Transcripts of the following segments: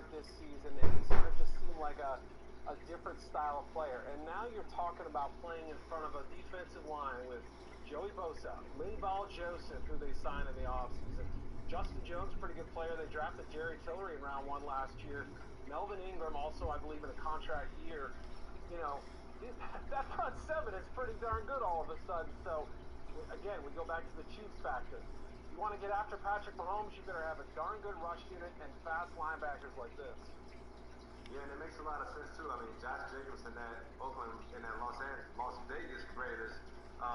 start this season, and he sort of just seemed like a different style of player. And now you're talking about playing in front of a defensive line with Joey Bosa, Linval Joseph, who they signed in the offseason. Justin Jones, pretty good player. They drafted Jerry Tillery in round 1 last year. Melvin Ingram also, I believe, in a contract year. You know, that front seven is pretty darn good all of a sudden. So, again, we go back to the choose factor. You want to get after Patrick Mahomes, you better have a darn good rush unit and fast linebackers like this. Yeah, and it makes a lot of sense, too. I mean, Josh Jacobs in that Oakland, in that Las Vegas Raiders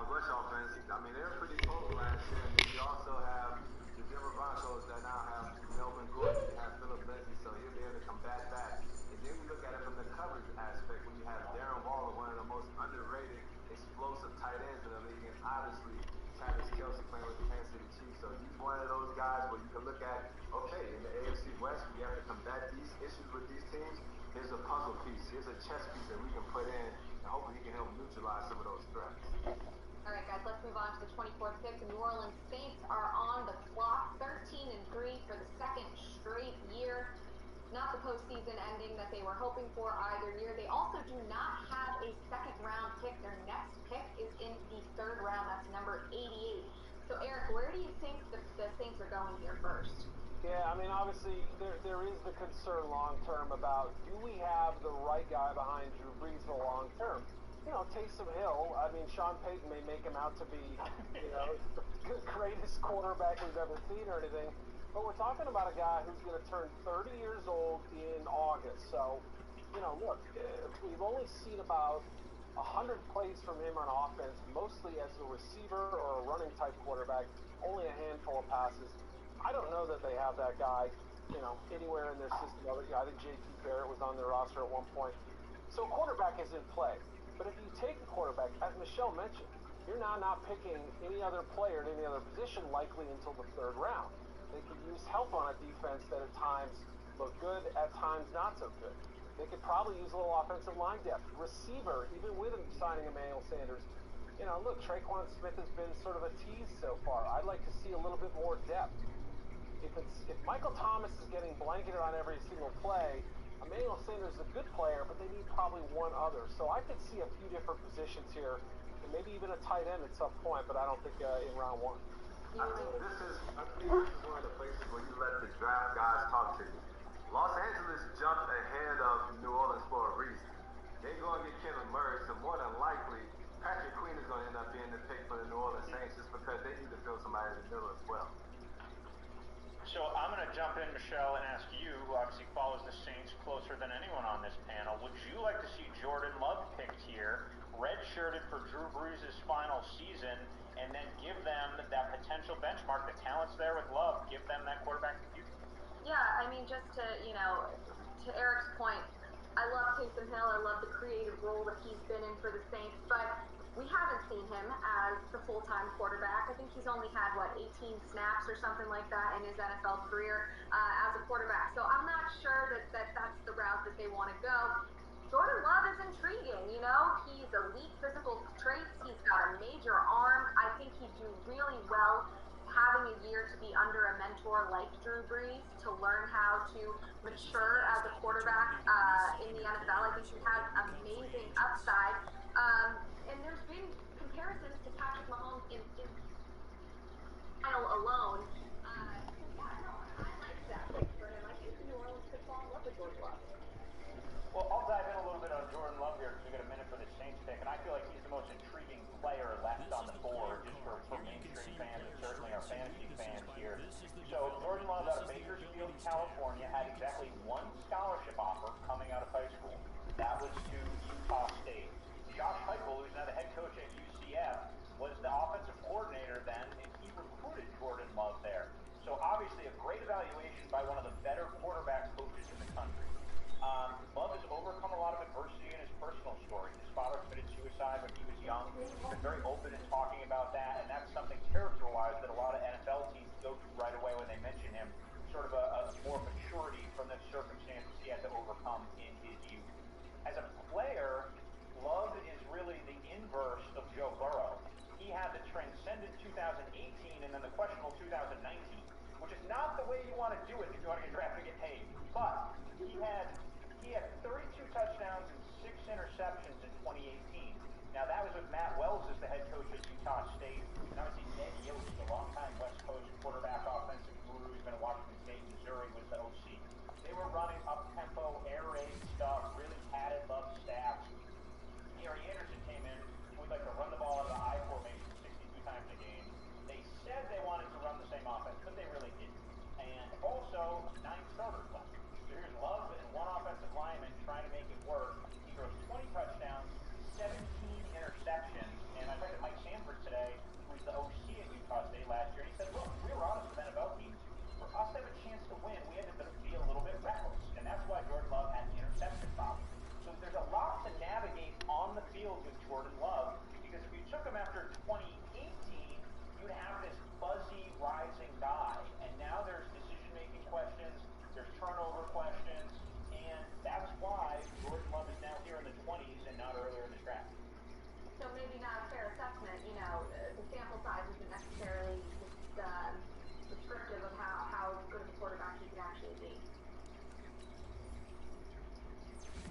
rush offense, I mean, they were pretty potent last year. And then you also have the Denver Broncos that now have Melvin Gordon, you have Philip Lindsay, so he'll be able to combat that. And then we look at it from the coverage aspect when you have Darren Waller, one of the most underrated, explosive tight ends in the league, and obviously Travis Kelce playing with the Kansas City Chiefs. So he's one of those guys where you can look at, okay, in the AFC West, we have to combat these issues with these teams. Here's a puzzle piece. Here's a chess piece that we can put in, and hopefully he can help neutralize some of those threats. All right, guys, let's move on to the 24th pick. The New Orleans Saints are on the clock, 13-3 for the second straight year. Not the postseason ending that they were hoping for either year. They also do not have a second-round pick. Their next pick is in the 3rd round. That's number 88. So, Eric, where do you think the Saints are going here first? Yeah, I mean, obviously, there is the concern long-term about, do we have the right guy behind Drew Brees for the long-term? You know, Taysom Hill, I mean, Sean Payton may make him out to be, you know, the greatest quarterback we've ever seen or anything, but we're talking about a guy who's going to turn 30 years old in August. So, you know, look, we've only seen about 100 plays from him on offense, mostly as a receiver or a running-type quarterback, only a handful of passes. I don't know that they have that guy, you know, anywhere in their system. I think J.T. Barrett was on their roster at one point. So quarterback is in play. But if you take a quarterback, as Michelle mentioned, you're now not picking any other player at any other position likely until the 3rd round. They could use help on a defense that at times look good, at times not so good. They could probably use a little offensive line depth. Receiver, even with signing Emmanuel Sanders. You know, look, Traquan Smith has been sort of a tease so far. I'd like to see a little bit more depth. If Michael Thomas is getting blanketed on every single play, Emmanuel Sanders is a good player, but they need probably one other. So I could see a few different positions here, and maybe even a tight end at some point, but I don't think in round 1. I think this is one of the places where you let the draft guys talk to you. Los Angeles jumped ahead of New Orleans for a reason. They're going to get Kevin Murray, so more than likely, Patrick Queen is going to end up being the pick for the New Orleans Saints just because they need to fill somebody in the middle as well. So I'm going to jump in, Michelle, and ask you, who obviously follows the Saints closer than anyone on this panel, would you like to see Jordan Love picked here, redshirted for Drew Brees' final season, and then give them that potential benchmark? The talent's there with Love. Give them that quarterback future. Yeah, I mean, just to, you know, to Eric's point, I love Taysom Hill. I love the creative role that he's been in for the Saints, but we haven't seen him as the full-time quarterback. I think he's only had, 18 snaps or something like that in his NFL career as a quarterback. So I'm not sure that that's the route that they want to go. Jordan Love is intriguing, you know. He's elite physical traits. He's got a major arm. I think he'd do really well having a year to be under a mentor like Drew Brees to learn how to mature as a quarterback in the NFL. I think he has amazing upside. And there's been comparisons to Patrick Mahomes in style alone. Yeah, no, I like that pick for him. I think the New Orleans could fall in love with Jordan Love. Well, I'll dive in a little bit on Jordan Love here because we got a minute for the Saints pick, and I feel like he's the most intriguing player left on the board just for mainstream fans and certainly our fantasy fans here. So Jordan Love out of Bakersfield, California, had exactly one scholarship offer coming out of high school. That was to Utah State. Josh Heupel, who's now the head coach at UCF, was the offensive coordinator then, and he recruited Jordan Love there. So obviously a great evaluation by one of the better quarterback coaches in the country. Love has overcome a lot of adversity in his personal story. His father committed suicide when he was young. He's been very open in talking about that, and that's something character-wise that a lot of NFL teams go to right away when they mention him, sort of a more maturity from the circumstances he had to overcome in his youth. As a player, Love is really the inverse of Joe Burrow. He had the transcendent 2018 and then the questionable 2019, which is not the way you want to do it if you want to get drafted and get paid. But he had 32 touchdowns and 6 interceptions in 2018. Now that was with Matt Wells as the head coach at Utah State, and obviously Ned Yost, a longtime West Coast quarterback offensive guru who's been at Washington State, Missouri, was the OC. They were running up-tempo, air raid stuff, really padded love stats. Gary Anderson came in with like to run the ball out of the I formation 62 times a game. They said they wanted to run the same offense, but they really didn't. And also, 9 starters left. So here's Love and 1 offensive lineman trying to make it work. He throws 20 touchdowns, 17 interceptions. And I talked to Mike Sanford today, who's the OC at Utah State last year. And he said, look, we were honest with NFL teams. For us to have a chance to win, we had to be a little bit reckless. And that's why Jordan Love had the interception problem. So there's a lot to navigate on the field with Jordan Love, because if you took him after 2018, you'd have this buzzy, rising guy. And now there's decision-making questions, there's turnover questions, and that's why Jordan Love is now here in the 20s and not earlier in the draft. So maybe not a fair assessment, you know, the sample size isn't necessarily descriptive of how good of a quarterback he can actually be.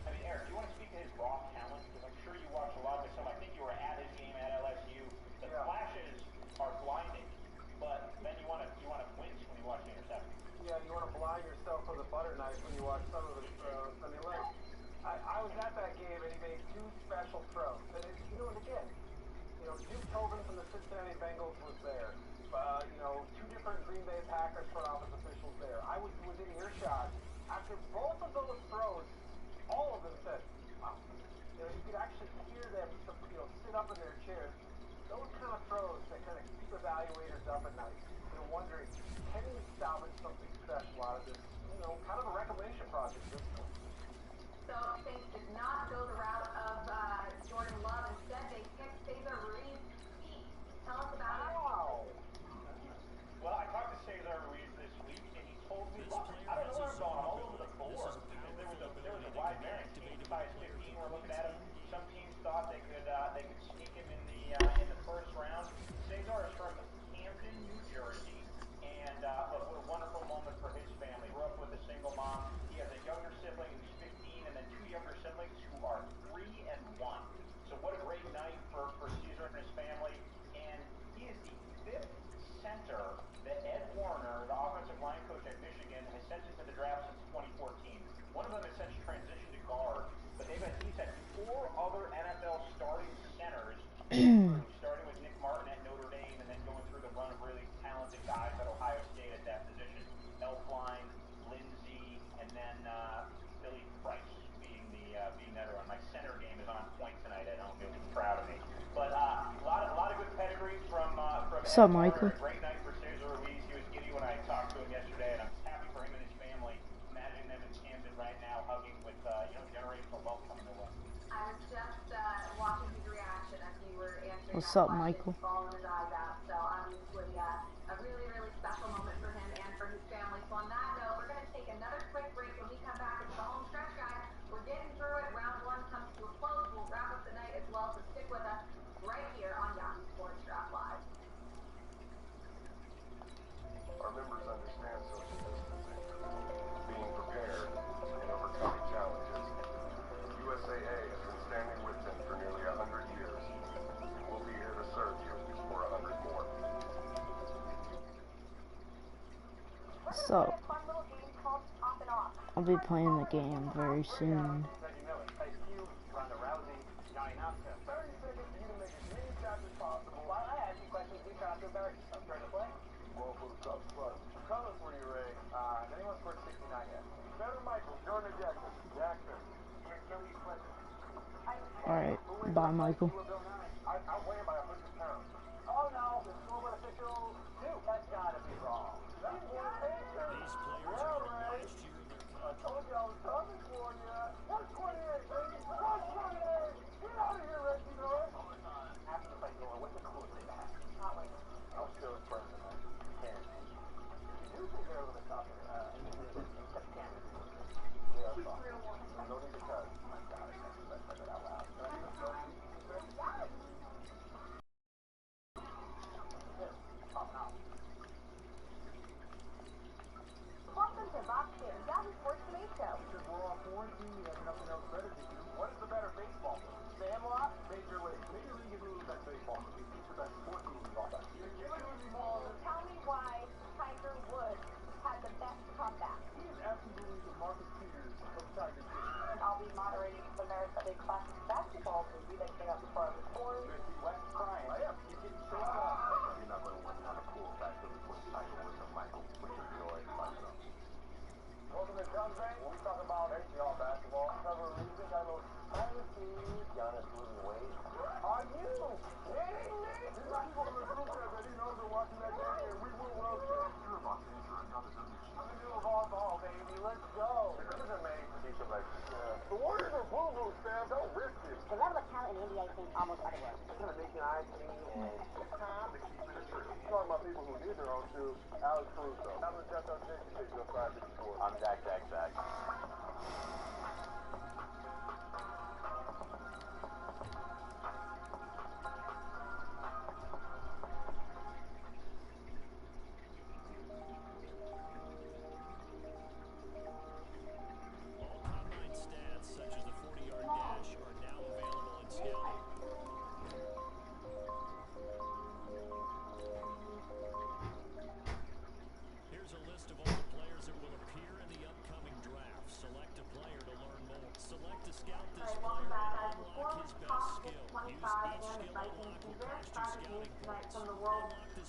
I mean, Eric, do you want to speak to his raw talent? Because I'm sure you watch a lot of his film. I think you were at his game at LSU. The flashes are blinding, but then you want to wince when you watch the interception. Yeah, you want to blind yourself with a butter knife when you watch some of his throws. I mean, look, I was at that game and he made 2 special throws. And and again, Duke Tobin from the Cincinnati Bengals was there. 2 different Green Bay Packers front office officials there. I was within earshot. After both of those throws, all of them said, wow. You could actually hear them, sit up in their chairs. Those kind of throws that kind of keep evaluators up at night. Wondering, can we salvage something special out of this, kind of a reclamation project at this point? So Saints did not go the route of Jordan Love. Instead, they picked Cesar Ruiz. Pete, tell us about it. Wow. Well, I talked to Cesar Ruiz this week, and he told me, look, I don't know where I'm going. I'm all over the board. Because there was a wide variance. Teams size 15 were looking at him. Some teams thought they could sneak him in the first round. Cesar is from Camden, New Jersey, and look, what a wonderful moment for his family. Grew up with a single mom. He has a younger sibling who's 15, and then 2 younger siblings who are 3 and 1. So what a great night for Cesar and his family. And he is the 5th center that Ed Warner, the offensive line coach at Michigan, has sent into the draft since 2014. One of them has since transitioned to guard, but he's had 4 other NFL starting centers, starting with Nick Martin at Notre Dame, and then going through the run of really talented guys at Ohio State at that position. Elfline, Lindsey, and then Billy Price being that run. My center game is on point tonight at home. You'll be proud of me. But a lot of good pedigree from What's up, Michael? A great night for Cesar Ruiz. He was giddy when I talked to him yesterday, and I'm happy for him and his family. Imagine them in Camden right now, hugging with generational wealth coming their way. I was just watching his reaction as you were answering. What's that up, question, Michael? Bawling his eyes out. So obviously, a really, really special moment for him and for his family. So on that note, we're going to take another quick break. When we come back, it's the home stretch, guys. We're getting through it. Round 1 comes to a close. We'll wrap up the night as well. So stick with us right here on Yahoo Sports Draft Live. Our members understand social distancing, being prepared, and overcoming challenges. USAA has been standing with them for nearly 100 years, and we'll be here to serve you for 100 more. So, I'll be playing the game very soon. Alright, bye, Michael. I weigh by 100 pounds. Oh no, the school official too. That's gotta be wrong. That's what I told you I was coming for you. 128, baby. 128. Get out of here, Reggie. After the fight, what's the coolest thing that happened? Not like I was still in person, man. You do think they're over the top of except Cameron. Yeah, I saw. No need to cut. My God, I can't do that out loud. Can I do a selfie? to Alex Caruso. I'm the Jeff Jason page on 554. I'm Zach. All combine stats, such as the 40-yard dash, are now available in scouting. Here's a list of all the players that will appear in the upcoming draft. Select a player to learn more. Select to scout this player and unlock his best skill. Use each skill unlock will cost you scouting points. Unlock this player's true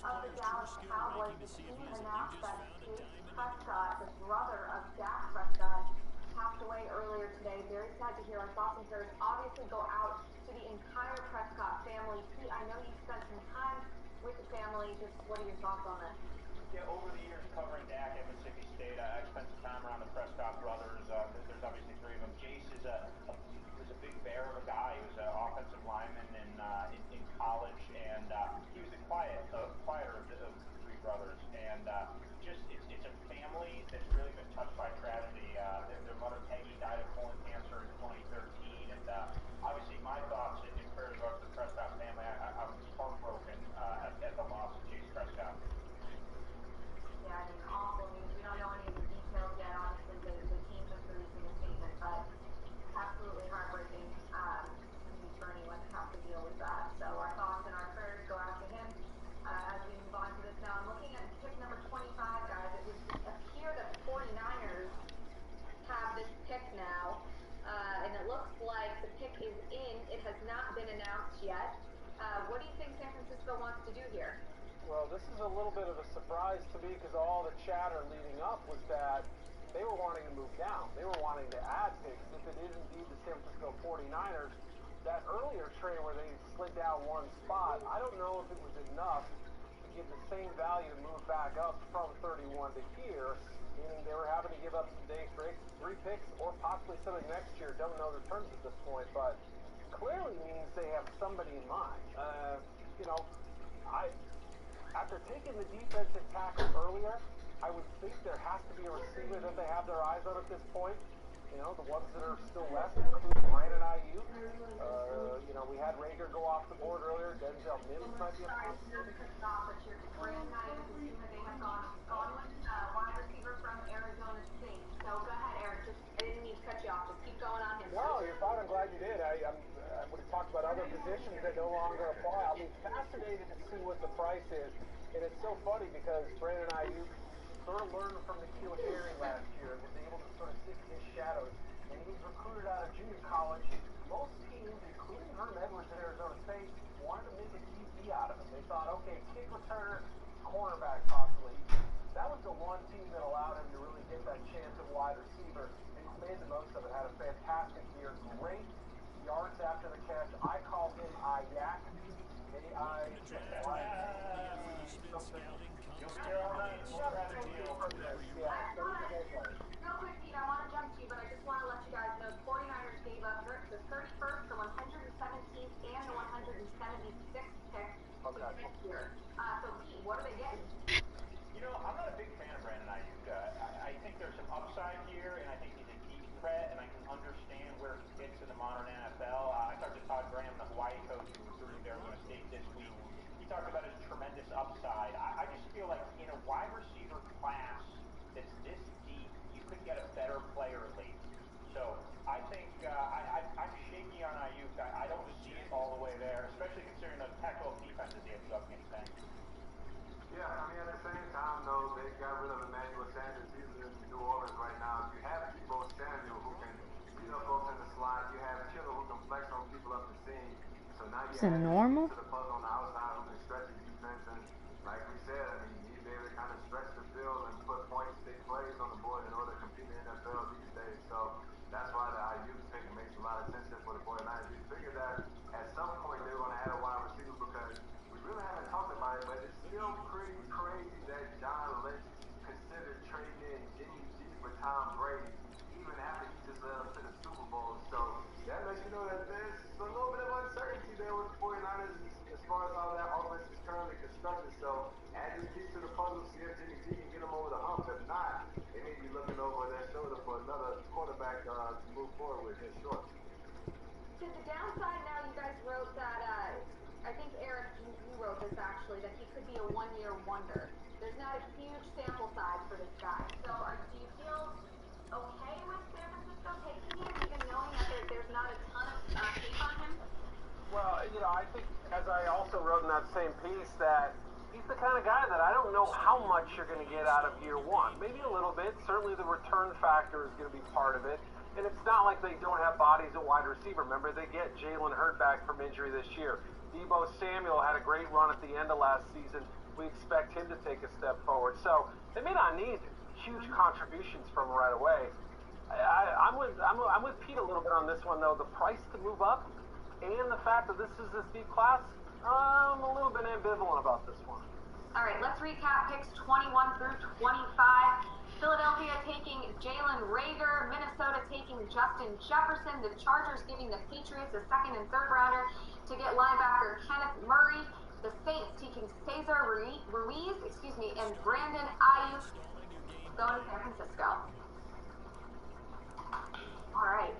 skill ranking to see if he is. You just found a diamond in the Prescott, the brother of Dak Prescott, passed away earlier today. Very sad to hear. Our thoughts and prayers obviously go out to the entire Prescott family. Pete, I know you spent some time with the family. Just what are your thoughts on this? Yeah, over the years covering Dak at Mississippi State, I spent some time around the Prescott brothers. There's obviously three of them. Jace was a big bear of a guy. He was an offensive lineman in college, and he was the quieter of the three brothers. And it's a family that's really been touched by tragedy. Their mother Peggy died of colon cancer in 2013, and obviously my thoughts and prayers go out to the Prescott family. I'm heartbroken at the loss of Jace Prescott. Yeah, I mean, awful news. We don't know any of the details yet. Obviously, the team just releasing a statement, but absolutely heartbreaking news for anyone to have to deal with that. So our thoughts and our prayers go out to him. As we move on to this now, I'm looking at pick number 25, guys. It would appear that the 49ers have this pick now, and it looks like the pick is in. It has not been announced yet. What do you think San Francisco wants to do here? Well, this is a little bit of a surprise to me because all the chatter leading up was that they were wanting to move down. They were wanting to add picks. If it is indeed the San Francisco 49ers, that earlier trade where they slid down one spot, I don't know if it was enough to give the same value to move back up from 31 to here, meaning they were having to give up some day three picks or possibly something next year. Don't know the terms at this point, but clearly means they have somebody in mind. After taking the defensive tackle earlier, I would think there has to be a receiver that they have their eyes on at this point. The ones that are still left include Brandon Ayuk. We had Rager go off the board earlier. Denzel Mims might be a possibility. Brandon Ayuk is who they have gone with, wide receiver from Arizona State. So go ahead, Eric. I didn't mean to cut you off. Just keep going on him. No, you're fine. I'm glad you did. I would have talked about other positions that no longer apply. I'll be fascinated to see what the price is. And it's so funny because Brandon Ayuk sort of learned from N'Keal Harry last year and was able to sort of sit in his shadows. And he was recruited out of junior college. Most teams, including Herm Edwards at Arizona State, wanted to make a DB out of him. They thought, okay, kick returner, cornerback possibly. That was the one team that allowed him to really get that chance at wide receiver. And he's made the most of it. Had a fantastic year. Great yards after the catch. I call him Ayak. Real quick, Pete, I want to jump to you, but I just want to let you guys know the 49ers gave up the 31st, the 117th, and the 176th pick next year. So, Pete, what are they getting? I'm not a big fan of Brandon Ayuk. I think there's some upside here, and I think he's a deep threat, and I can understand where he fits in the modern NFL. I talked to Todd Graham, the Hawaii coach who recruited Arizona State this week. He talked about his tremendous upside. I just feel like in a wide receiver class that's this deep, you could get a better player late. So I think I'm shaky on Ayuk. I don't see it all the way there, especially considering those Pac-12 defenses he has to go up against. Yeah, at the same time, though, they got rid of Emmanuel Sanders. He's in New Orleans right now. You have Deebo Samuel who can beat up folks in the slot. You have Kittle who can flex on people up the seam. So now you have normal? to the puzzle on the outside who can stretch the defense. And like we said, he's able to kind of stretch the field and put points, big plays on the board in order to compete in the NFL these days. So that's why the Ayuk pick makes a lot of sense there for the 49ers. We figured that at some point they were going to add a wide receiver because we really haven't talked about it, but it's still pretty crazy that John Lynch considered trading in Jimmy G for Tom Brady, even after he just led up to the Super Bowl. So that lets you know that there's a little bit of uncertainty there with the 49ers as far as how that offense is currently constructed. So So add this piece to the puzzle, see if Jimmy G can get them over the hump. If not, they may be looking over their shoulder for another quarterback to move forward with his short. To the downside now, you guys wrote that, I think Eric, you wrote this actually, that he could be a one-year wonder. There's not a huge sample size for this guy. So do you feel okay with San Francisco taking him, even knowing that there's not a ton of tape on him? Well, I think, as I also wrote in that same piece, that he's the kind of guy that I don't know how much you're going to get out of year one. Maybe a little bit. Certainly the return factor is going to be part of it. And it's not like they don't have bodies at wide receiver. Remember, they get Jalen Hurd back from injury this year. Debo Samuel had a great run at the end of last season. We expect him to take a step forward. So they may not need huge contributions from right away. I'm with Pete a little bit on this one, though. The price to move up and the fact that this is this deep class, I'm a little bit ambivalent about this one. All right, let's recap picks 21 through 25. Philadelphia taking Jalen Reagor, Minnesota taking Justin Jefferson, the Chargers giving the Patriots a second and third rounder to get linebacker Kenneth Murray, the Saints taking Cesar Ruiz, and Brandon Ayuk going to San Francisco. All right,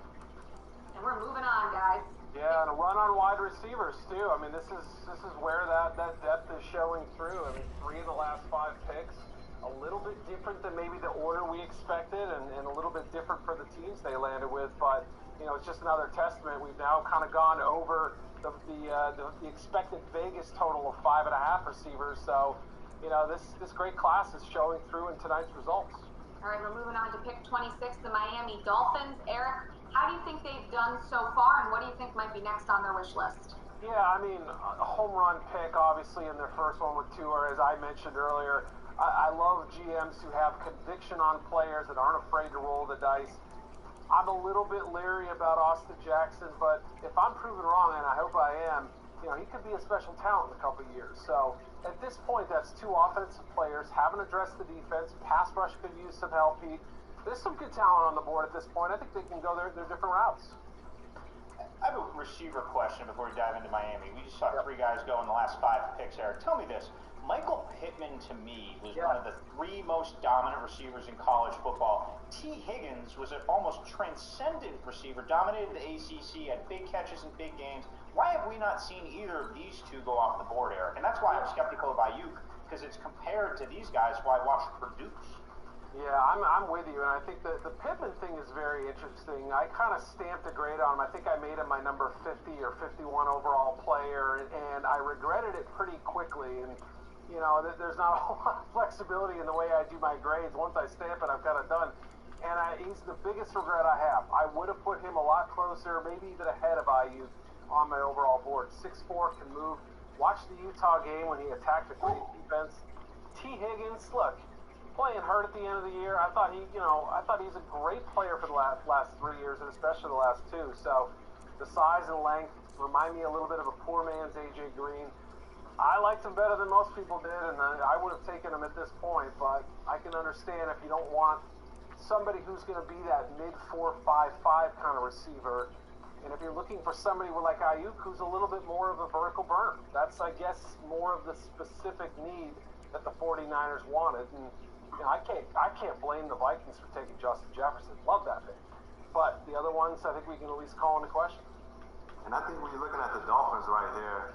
and we're moving on, guys. Yeah, and a run on wide receivers too. I mean, this is where that depth is showing through. I mean, 3 of the last 5 picks, a little bit different than maybe the order we expected, and a little bit different for the teams they landed with. But it's just another testament. We've now kind of gone over the expected Vegas total of 5.5 receivers. So, this great class is showing through in tonight's results. All right, we're moving on to pick 26, the Miami Dolphins. Eric, how do you think they've done so far, and what do you think might be next on their wish list? Yeah, I mean, a home run pick, obviously, in their first one with Tua, as I mentioned earlier. I love GMs who have conviction on players that aren't afraid to roll the dice. I'm a little bit leery about Austin Jackson, but if I'm proven wrong, and I hope I am, he could be a special talent in a couple of years. So at this point, that's 2 offensive players, haven't addressed the defense. Pass rush could use some help. There's some good talent on the board at this point. I think they can go their different routes. I have a receiver question before we dive into Miami. We just saw 3 guys go in the last 5 picks, Eric. Tell me this. Michael Pittman, to me, was one of the 3 most dominant receivers in college football. T. Higgins was an almost transcendent receiver, dominated the ACC, had big catches in big games. Why have we not seen either of these 2 go off the board, Eric? And that's why I'm skeptical of Ayuk, because it's compared to these guys who I watched produce. Yeah, I'm with you, and I think the Pittman thing is very interesting. I kind of stamped a grade on him. I think I made him my number 50 or 51 overall player, and I regretted it pretty quickly. And there's not a whole lot of flexibility in the way I do my grades. Once I stamp it, I've got it done. And he's the biggest regret I have. I would have put him a lot closer, maybe even ahead of IU on my overall board. 6'4", can move. Watch the Utah game when he attacked a great defense. T. Higgins, look, playing hurt at the end of the year. I thought he's a great player for the last 3 years, and especially the last 2. So the size and length remind me a little bit of a poor man's A.J. Green. I liked him better than most people did, and I would have taken him at this point, but I can understand if you don't want somebody who's going to be that mid-4-5-5 kind of receiver, and if you're looking for somebody like Ayuk who's a little bit more of a vertical burner. That's, I guess, more of the specific need that the 49ers wanted, and I can't blame the Vikings for taking Justin Jefferson. Love that pick. But the other ones, I think we can at least call into question. And I think when you're looking at the Dolphins right here,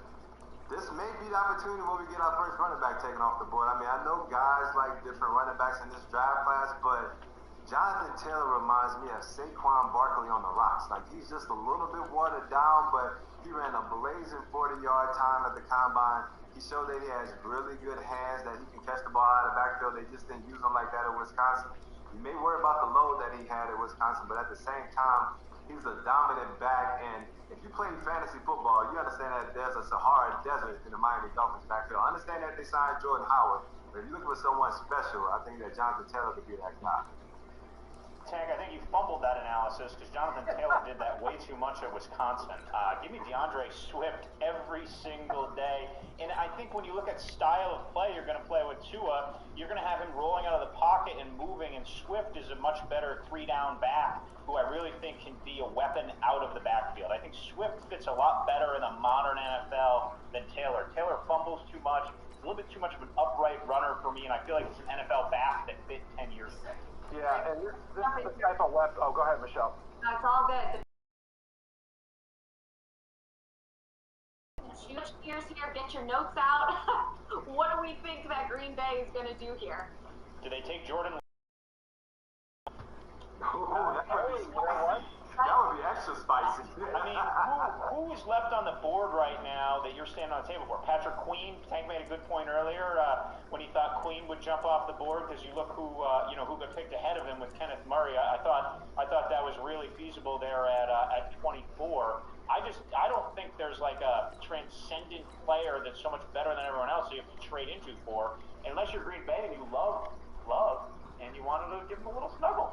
this may be the opportunity where we get our first running back taken off the board. I mean, I know guys like different running backs in this draft class, but Jonathan Taylor reminds me of Saquon Barkley on the rocks. Like, he's just a little bit watered down, but he ran a blazing 40-yard time at the combine. He showed that he has really good hands, that he can catch the ball out of the backfield. They just didn't use him like that at Wisconsin. You may worry about the load that he had at Wisconsin, but at the same time, he's a dominant back. And if you play fantasy football, you understand that there's a Sahara Desert in the Miami Dolphins backfield. I understand that they signed Jordan Howard, but if you're looking for someone special, I think that Jonathan Taylor could be that guy. Tank, I think you fumbled that analysis because Jonathan Taylor did that way too much at Wisconsin. Give me DeAndre Swift every single day. And I think when you look at style of play you're going to play with Tua, you're going to have him rolling out of the pocket and moving, and Swift is a much better 3-down back who I really think can be a weapon out of the backfield. I think Swift fits a lot better in the modern NFL than Taylor. Taylor fumbles too much, a little bit too much of an upright runner for me, and I feel like it's an NFL back that fit 10 years ago. Yeah, and this is the type of weapon. Oh, go ahead, Michelle. That's all good. Switch gears here, get your notes out. What do we think that Green Bay is going to do here? Do they take Jordan? That would be extra spicy. I mean, who is left on the board right now that you're standing on the table for? Patrick Queen. Tank made a good point earlier when he thought Queen would jump off the board because you look who got picked ahead of him with Kenneth Murray. I thought that was really feasible there at 24. I don't think there's like a transcendent player that's so much better than everyone else that you have to trade into for, unless you're Green Bay and you love, and you wanted to give him a little snuggle.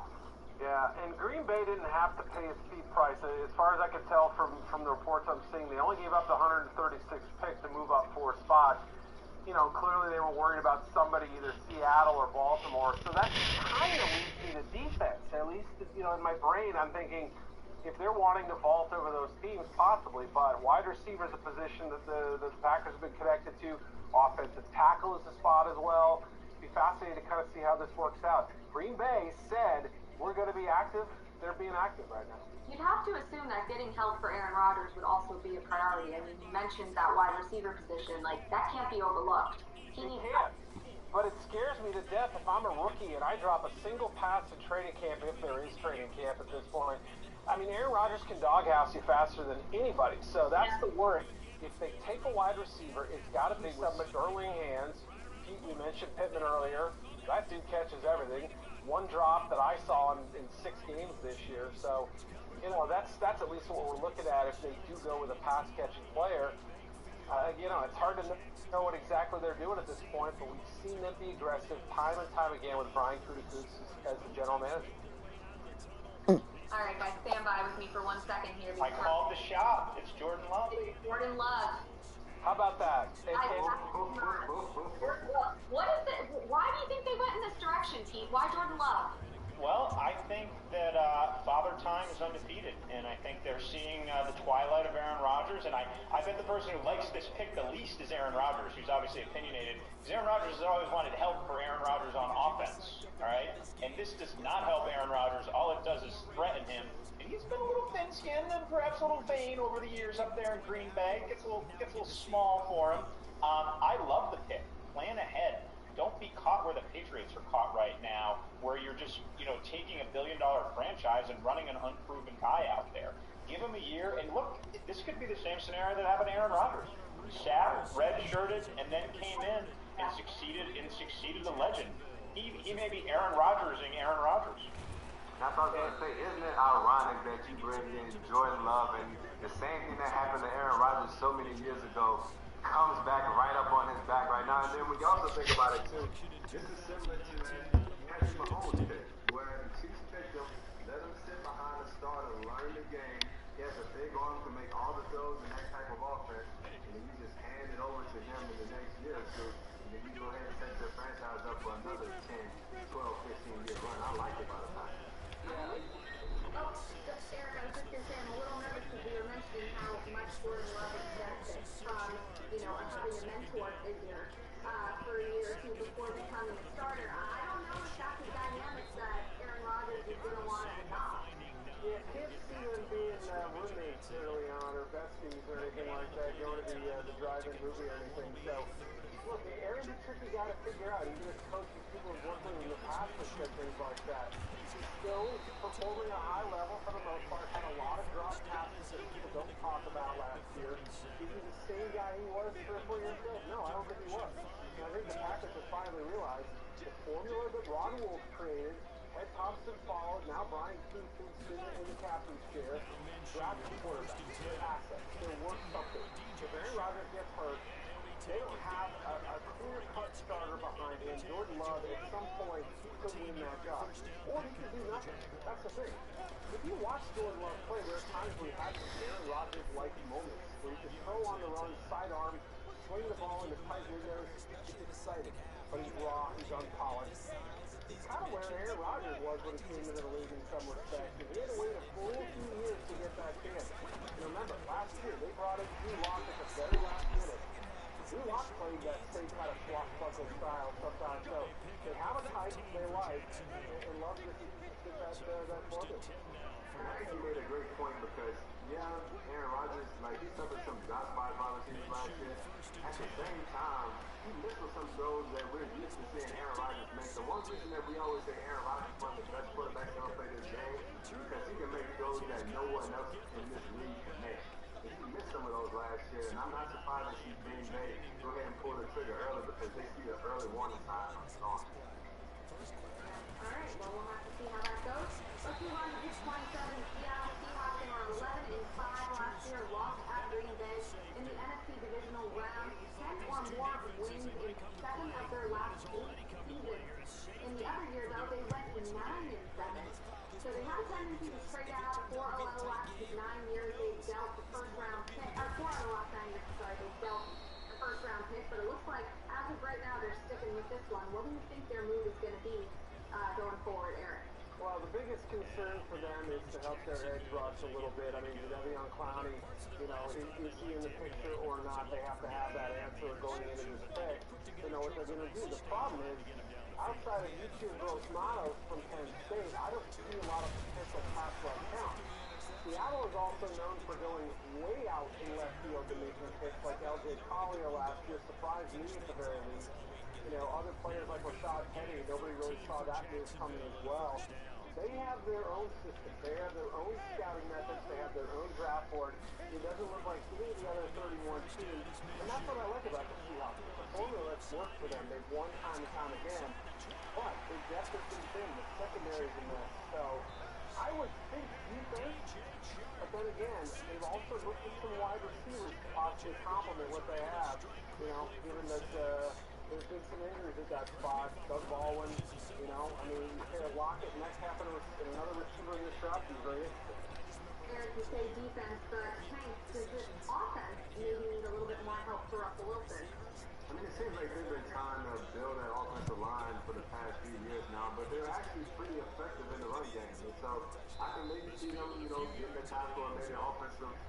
Yeah, and Green Bay didn't have to pay a steep price. As far as I can tell from the reports I'm seeing, they only gave up the 136th pick to move up 4 spots. You know, clearly they were worried about somebody, either Seattle or Baltimore. So that kind of leads me to defense. At least, you know, in my brain, I'm thinking if they're wanting to vault over those teams, possibly. But wide receiver is a position that the Packers have been connected to. Offensive tackle is a spot as well. Be fascinating to kind of see how this works out. Green Bay said we're going to be active. They're being active right now. You'd have to assume that getting help for Aaron Rodgers would also be a priority. I mean, you mentioned that wide receiver position. Like, that can't be overlooked. He needs help. But it scares me to death if I'm a rookie and I drop a single pass in training camp, if there is training camp at this point. I mean, Aaron Rodgers can doghouse you faster than anybody. So that's the worry. If they take a wide receiver, it's got to be with McGurling hands. You mentioned Pittman earlier. That dude catches everything. One drop that I saw in 6 games this year. So, you know, that's at least what we're looking at if they do go with a pass-catching player. You know, it's hard to know what exactly they're doing at this point, but we've seen them be aggressive time and time again with Brian Gutekunst as the general manager. All right, guys, stand by with me for 1 second here. I called the shot. It's Jordan Love. Jordan Love. How about that? What is it? Why do you think they went in this direction, T? Why Jordan Love? Well, I think that Father Time is undefeated, and I think they're seeing the twilight of Aaron Rodgers, and I bet the person who likes this pick the least is Aaron Rodgers, who's obviously opinionated, because Aaron Rodgers has always wanted help for Aaron Rodgers on offense, all right? And this does not help Aaron Rodgers. All it does is threaten him, and he's been a little thin-skinned and perhaps a little vain over the years up there in Green Bay. Gets a little small for him. I love the pick. Plan ahead. Don't be caught where the Patriots are caught right now, where you're just, you know, taking a billion-dollar franchise and running an unproven guy out there. Give him a year, and look, this could be the same scenario that happened to Aaron Rodgers. Sat, red-shirted, and then came in and succeeded the legend. He may be Aaron Rodgersing Aaron Rodgers. I thought I was going to say, isn't it ironic that you bring in Jordan Love and the same thing that happened to Aaron Rodgers so many years ago comes back right up on his back right now? And then when you also think about it too, this is similar to Patrick Mahomes pick, where the Chiefs picked him, let him sit behind the starter, learn the game. He has a big arm to make all the throws in that type of offense, and then you just hand it over to him in the next year or two, and then you go ahead and set your franchise up for another 10, 12, 15-year run. I like it by the time. Eric, I was just going to say, I'm a little nervous because we were mentioning how much Jordan Love expected from, you know, having a mentor figure for a year or two before becoming a starter. I don't know if that's the dynamics that Aaron Rodgers is going to want to adopt. Yeah, can't see them being roommates early on or besties or anything like that, going to the drive-in movie or anything. So, look, Aaron's a tricky guy to figure out. Even as coaches, people have worked with him in the past and said things like that. He's still performing at a high level for the most part. Had a lot of drop passes that people don't talk about last year. Is he the same guy he was 3 or 4 years ago? No, I don't think he was. And I think the Packers have finally realized the formula that Ron Wolf created, Ted Thompson followed, now Brian Gutekunst in the captain's chair, draft quarterback, their assets, they're worth something. If Aaron Rodgers gets hurt, they don't have a clear-cut starter behind him. Jordan Love, at some point, could win that job. Or he could do nothing. That's the thing. If you watch Jordan Love play, there are times where he had some Aaron Rodgers-like moments where he could throw on the run, sidearm, swing the ball into tight windows. It's exciting. But he's raw, he's unpolished. He's kind of where Aaron Rodgers was when he came into the league in some respects. And he had to wait a full 2 years to get that chance. And remember, last year, they brought in Drew Lock at the very last minute. Drew Lock played that same kind of swashbuckling style sometimes. So they have a type they like and love to fit that formula. I think you made a great point because, yeah, Aaron Rodgers, like, he suffered some drop by violations last year. At the same time, he missed some throws that we're used to seeing Aaron Rodgers make. The one reason that we always say Aaron Rodgers is one of the best quarterbacks to ever play this game is because he can make throws that no one else in this league can make. And he missed some of those last year, and I'm not surprised to see Green Bay go ahead and pull the trigger early because they see the early warning signs on the storm. Alright, well, we'll have to see how that goes. Let's move on to Week 27. Seattle Seahawks are 11-5 last year, lost at Green Bay in the NFC Divisional round. 10 or more wins in 7 of their last 8 seasons. In the other year, though, they went 9-7. So they have a tendency to trade out 4 out of the last 9 years. They've dealt the first round pick, or 4 out of the last 9 years, sorry, they've dealt the first round pick. But it looks like, as of right now, they're sticking with this one. What do you think their move is going to be going forward, Eric? Well, the biggest concern for them is to help their edge rush a little bit. I mean, Jadeveon Clowney, is he in the picture or not? They have to have that answer going into this pick to know what they're going to do. The problem is, outside of YouTube Gross Matos from Penn State, I don't see a lot of potential pass rush talent. Seattle is also known for going way out in left field to make picks, like L.J. Collier last year, surprised me at the very least. Other players like Rashad Penny, nobody really saw that move coming as well. They have their own system. They have their own scouting methods. They have their own draft board. It doesn't look like any of the other 31 teams. And that's what I like about the Seahawks. It's a formula that's worked for them. They've won time and time again. But their depth has been thin. The secondary's a mess. So I would think defense. But then again, they've also looked at some wide receivers to possibly complement what they have. Given that there's been some injuries at that spot. Doug Baldwin, I mean, you pair Lockett, Metcalf, and another receiver in this draft is very interesting. Eric, you say defense, but Hank, does this offense maybe need a little bit more help for Russell Wilson? I mean, it seems like they've been trying to build that offensive line for the past few years now, but they're actually pretty effective in the run game. And so I can maybe see them, getting the tackle or maybe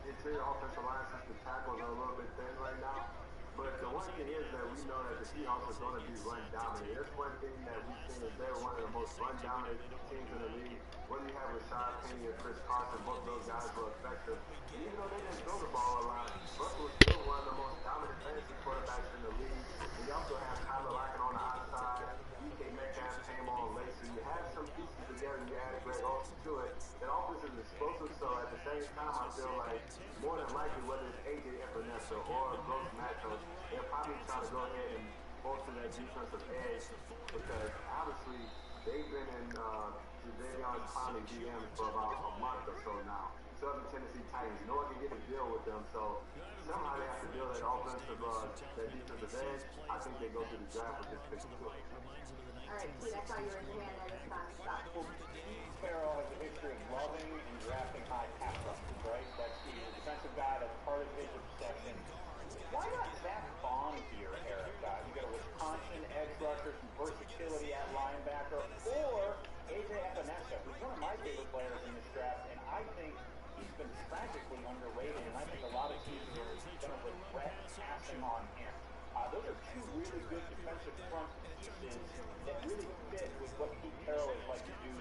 interior offensive line since the tackles are a little bit thin right now. But the one thing is that we know that the Seahawks are going to be run dominant. That's one thing that we've seen is they're one of the most run dominant teams in the league. Whether you have Rashad Penny or Chris Carson, both of those guys were effective. And even though they didn't throw the ball a lot, Russell was still one of the most dominant fantasy quarterbacks in the league. And you also have Tyler Lockett on the outside, DK Metcalf came on late. So you have some pieces together. You add Greg Olsen to it. That offense is explosive. So at the same time, I feel like more than likely, whether it's AJ Epinesa or Gross Matos, they'll probably try to go ahead and bolster that defensive edge because obviously they've been in Jadeveon Clowney GM for about a month or so now. Southern Tennessee Titans, no one can get a deal with them, so somehow they have to build that that defensive edge. I think they go to the draft with this pick. Alright, Pete, I saw you raise your hand there this time. Stop. Pete Carroll has a history of loving and drafting high pass rushers, right? That's the defensive guy, that's part of his obsession. Why not Zach Bond here, Eric? You got a Wisconsin edge rusher, some versatility at linebacker, or AJ Epinesa, who's one of my favorite players in this draft, and I think he's been tragically underrated, and I think a lot of teams are going to regret passing on him. Those are two really good defensive front pieces that really fit with what Pete Carroll is like to do,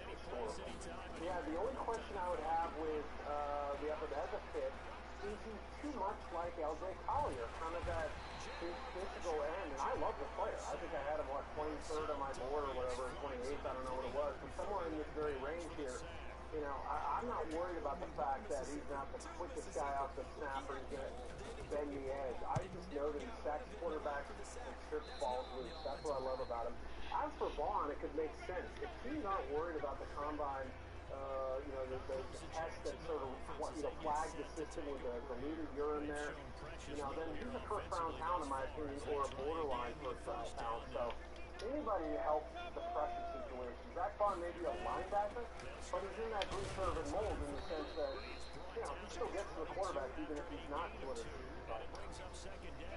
historically. Yeah, the only question I would have with the Epinesa fit is he too much like L.J. Collier, kind of that big physical end, and I love the player. I think I had him, 23rd on my board or whatever, 28th, I don't know what it was, but somewhere in this very range here. I'm not worried about the fact that he's not the quickest guy off the snap or he's going to bend the edge. I just know that he sacks quarterbacks and strips balls loose. That's what I love about him. As for Vaughn, it could make sense. If teams aren't worried about the combine, the test that sort of flags the system with the diluted urine there, then he's a first-round talent in my opinion, or a borderline first-round talent. So anybody to help the pressure situation. Zach Bond may be a linebacker, but he's in that blue servant mold in the sense that he still gets to the quarterback even if he's not good at it.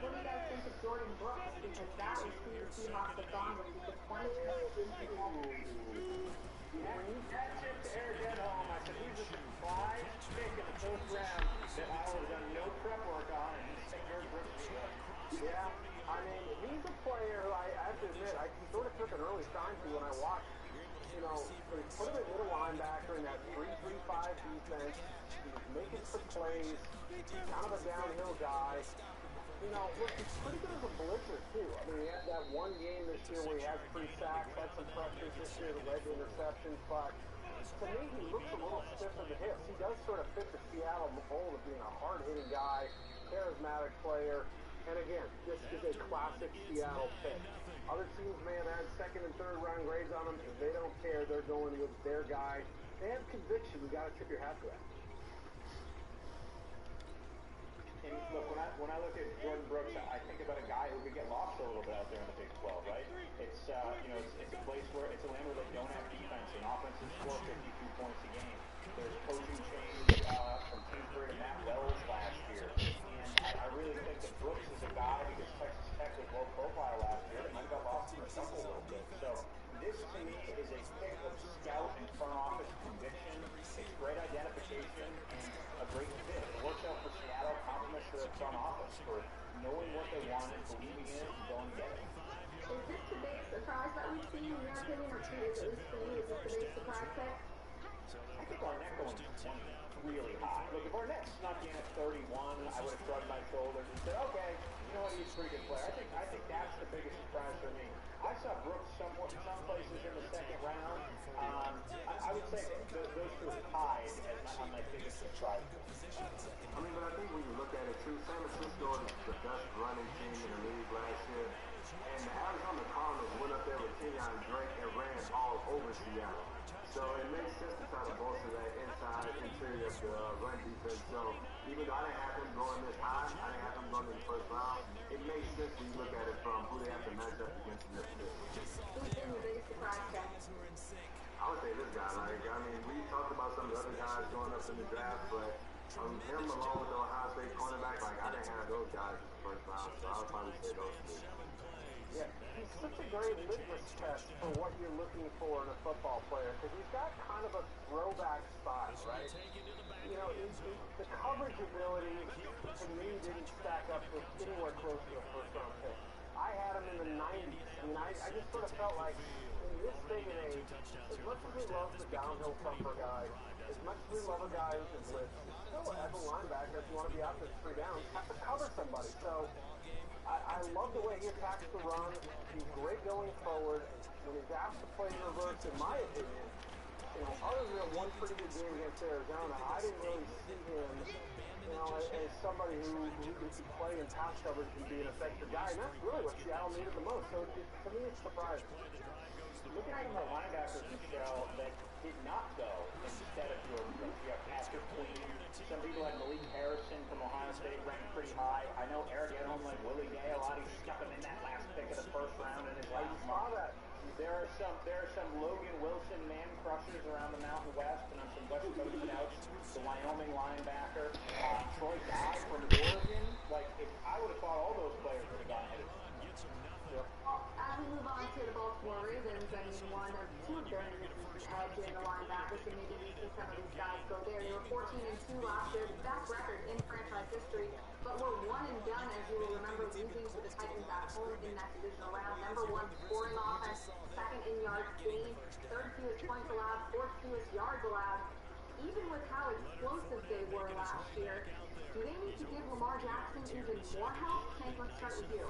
What do you guys think of Jordan Brooks? Because that was who the Seahawks have gone with the 20th. When you catch it to Eric at home, I said he's a surprise pick in the first round that I would have done no prep work on, and he's taking Jordan Brooks. Yeah, I mean, he's a player who I have to admit, he sort of took an early shine to when I watched. You know, they put him at middle linebacker in that 3-3-5 defense. He was making some plays, kind of a downhill guy. You know, look, he's pretty good as a blitzer, too. I mean, he had that one game this year where he had 3 sacks, had some pressures this year that led to interceptions, but to me, he looks a little stiff in the hips. He does sort of fit the Seattle mold of being a hard-hitting guy, charismatic player, and again, this is a classic Seattle pick. Other teams may have had second and third round grades on them. They don't care. They're going with their guy. They have conviction. You got to tip your hat to that. And look, when I look at Jordan Brooks, I think about a guy who could get lost a little bit out there in the Big 12, right? It's it's a place where it's a land where they don't have defense, and offenses score 52 points a game. There's coaching change from Kingsbury to Matt Wells last year, and I really think that Brooks is a guy, because Texas Tech was low profile last year, that might have got lost in the shuffle a little bit. So this to me is a pick of scout and front office conviction. It's great identification and a great fit. It works out for Seattle, compliments to their front office for knowing what they wanted, believing in it, and going to get it. Is this the biggest surprise that we've seen, in your opinion, or two, at least for you, is this the biggest surprise pick? I think Arnett going to 20 really high. Look, if Arnett snuck in at 31, I would have shrugged my shoulders and said, okay, you know what, he's a pretty good player. I think that's the biggest surprise for me. I saw Brooks some places in the second round. I would say those two are tied as my biggest surprise. I mean, but I think when you look at it too, San Francisco is the best running team in the league last year. And the Arizona Cardinals went up there with Kenyon Drake and ran all over Seattle. So it makes sense to try to bolster that inside interior of the run defense. So even though I didn't have him going this high, I didn't have him going in the first round, it makes sense when you look at it from who they have to match up against in this position. Who's been your biggest surprise pick? I would say this guy. I mean, we talked about some of the other guys going up in the draft, but him along with the Ohio State cornerback, I didn't have those guys in the first round, so I would probably say those two. Yeah, he's such a great litmus test for what you're looking for in a football player, because he's got kind of a throwback style, right? You know, the coverage ability to me didn't stack up to anywhere close to a first-round pick. I had him in the 90s. I mean, I just sort of felt like in this day and age, as much as we love the downhill thumper guy, as much as we love a guy who can blitz, still as a linebacker, if you want to be out there 3 downs, you have to cover somebody. So I love the way he attacks the run. He's great going forward. When he's asked to play in reverse, in my opinion, you know, other than one pretty good game against Arizona, I didn't really see him, you know, as somebody who can play in pass coverage and be an effective guy. And that's really what Seattle needed the most. So to me, it's surprising. Look at some of the linebackers, Michelle, that did not go instead of Jordan Brooks. You have Patrick Queen. Some people like Malik Harrison from Ohio State ranked pretty high. I know Eric Edholm like Willie Gay. A lot of stuck him in that last pick of the first round in his last month. There are some Logan Wilson man crushers around the Mountain West, and on some West Coast scouts, the Wyoming linebacker, Troy Dye from Oregon. Like, I would have thought all those players would have gone ahead of him. As we move on to the Baltimore Ravens, I mean, one of two of their edge in the linebackers, and maybe we see some of these guys go there. They were 14-2 last year, the best record in franchise history, but were one and done, as you will remember, losing to the Titans at home in that divisional round. Number 1 scoring offense, second in yards gained, third fewest points allowed, fourth fewest yards allowed. Even with how explosive they were last year, do they need to give Lamar Jackson even more help? Hank, let's start with you.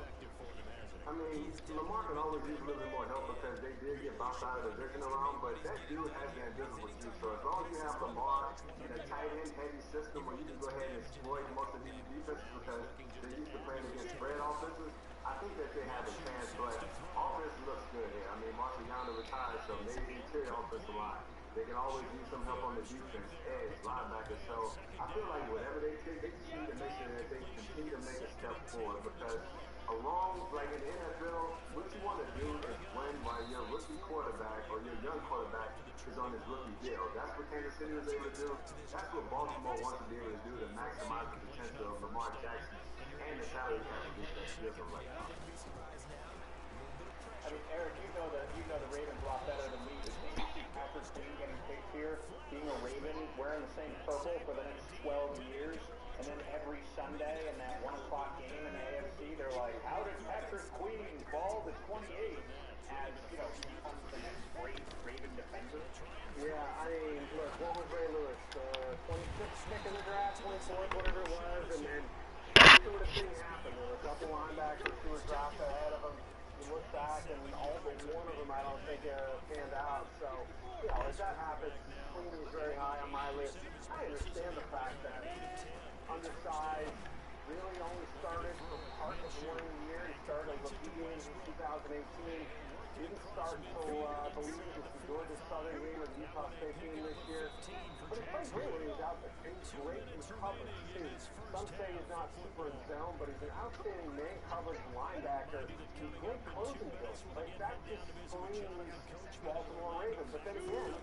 I mean, Lamar can always use a little bit more help because they did get bounced out of the division around, but that dude has the invisible juice. So as long as you have Lamar in a tight end heavy system where you can go ahead and exploit most of these defenses because they're used to playing against spread offenses, I think that they have a chance, but offense looks good here. I mean, Marshall Yonder retired, so maybe interior offensive line. They can always use some help on the defense, edge, linebacker. So I feel like whatever they take, they just need to make sure that they continue to make a step forward because like in the NFL, what you want to do is win while your rookie quarterback or your young quarterback is on his rookie deal. That's what Kansas City was able to do. That's what Baltimore wants to be able to do to maximize the potential of Lamar Jackson and the salary cap defense gives them right now. I mean, Eric, you know the Ravens a lot better than me. The thing Patrick Queen getting picked here, being a Raven, wearing the same purple for the next 12 years, and then every Sunday in that 1 o'clock game in the AFC, they're like, how Patrick Queen, ball to 28, as, you know, he becomes the next great Raven defender. Yeah, I mean, look, what was Ray Lewis? 26th pick in the draft, 24th, whatever it was, and then what sort of thing happened? There were a couple linebackers who were drafted ahead of him. You look back, and all but one of them I don't think panned out. So, you know, as that happens, Queen was very high on my list. I understand the fact that undersized, really only started for part of one year. He started a rookie game in 2018. Didn't start until, I believe it was the Georgia Southern game or the Utah State game this year. But he played great when he was out there. He's great in coverage, too. Some say he's not super in zone, but he's an outstanding man coverage linebacker. He's great closing ability. Like, that just screams Baltimore Ravens. But then again,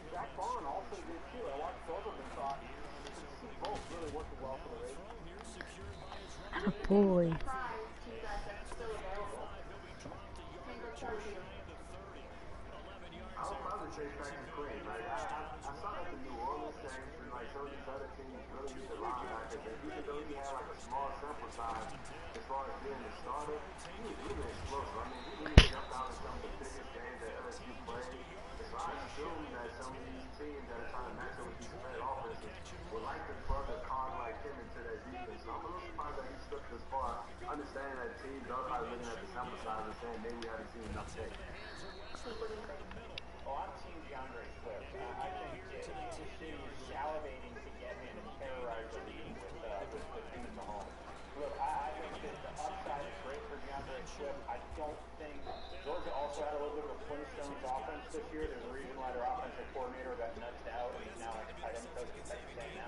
Zach Bond also did, too. I watched both of them and thought, you can see both really working well for the Ravens. Boy. I would probably say Patrick Queen. Like, I saw that the New Orleans Saints and like some of these other teams really use the linebackers. And even though he had like a small sample size as far as being the starter, he was really explosive. I mean, he really jumped out in some of the biggest games that LSU played. And so I assume that some of these teams that are trying to match up with these spread offenses would like to plug a card like him into their defense. So I'm a little surprised that he slipped this far. Understanding that teams are probably looking at the sample size and saying maybe we haven't seen enough tape. Oh, I'm Team DeAndre Swift. I think Kansas City is salivating to get him and terrorize the league with him at the home. Look, I think that the upside is great for DeAndre Swift. I don't think Georgia also had a little bit of a Flintstones offense this year. There's a reason why their offensive coordinator got nutsed out and he's now like a tight end coach at Texas A&M.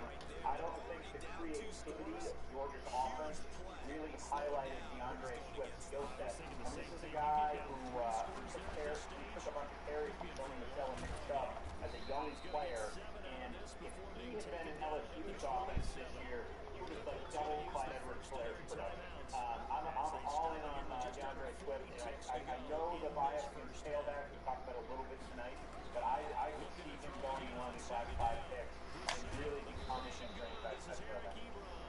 I don't think the creativity of Georgia's offense really highlighted DeAndre Swift's skill set. And this is a guy who took a bunch of carries from Sony Michel and mixed up as a young player. And if he had been in LSU's offense this year, he would have like double Clyde Edwards-Hilaire's production. I'm all in on DeAndre Swift. And I know the bias against tailbacks. We talked about a little bit tonight, but I could see him going in one of these last 5 picks and really becoming a franchise tailback.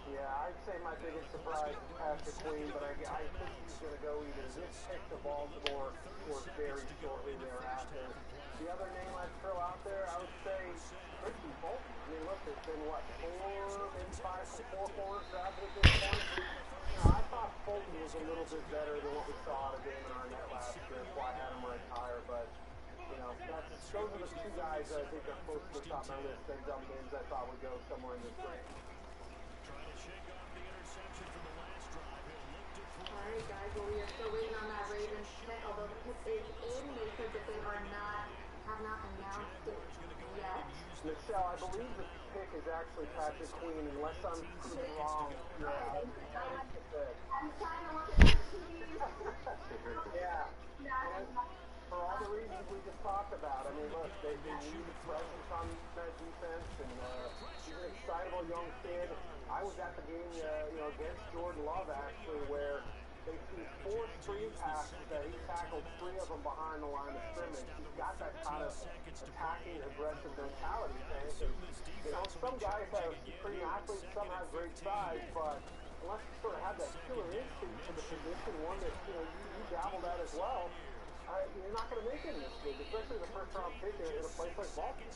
Yeah, I'd say my biggest surprise is Patrick Queen, but I think he's going to go either this pick to Baltimore or very shortly thereafter. The other name I'd throw out there, I would say Christian Fulton. I mean, look, there's been, what, 4 corners drafted at this point? You know, I thought Fulton was a little bit better than what we saw out of Damon Arnett last year. That's why I had him ranked higher, but, you know, those are the two guys that I think are close to the top of my list. Then dumb names I thought would go somewhere in this range. Alright guys, well we are still waiting on that Ravens pick, although the pick is in, they said that they have not announced it yet. Michelle, I believe the pick is actually Patrick Queen, unless I'm proven wrong. Yeah, I'm trying to look at the TV. Yeah. And for all the reasons we just talked about, I mean, look, they need presence on that defense, and he's an excitable young kid. I was at the game, against Jordan Love, actually, where they threw 4 screen passes that he tackled 3 of them behind the line of scrimmage. He's got that kind of attacking, aggressive mentality, Hank. And, some guys have pretty athletes, some have great size, but unless you sort of have that killer instinct for the position, one that, you dabbled at as well, you're not going to make it in this league, especially the first-round pick in a place like Baltimore.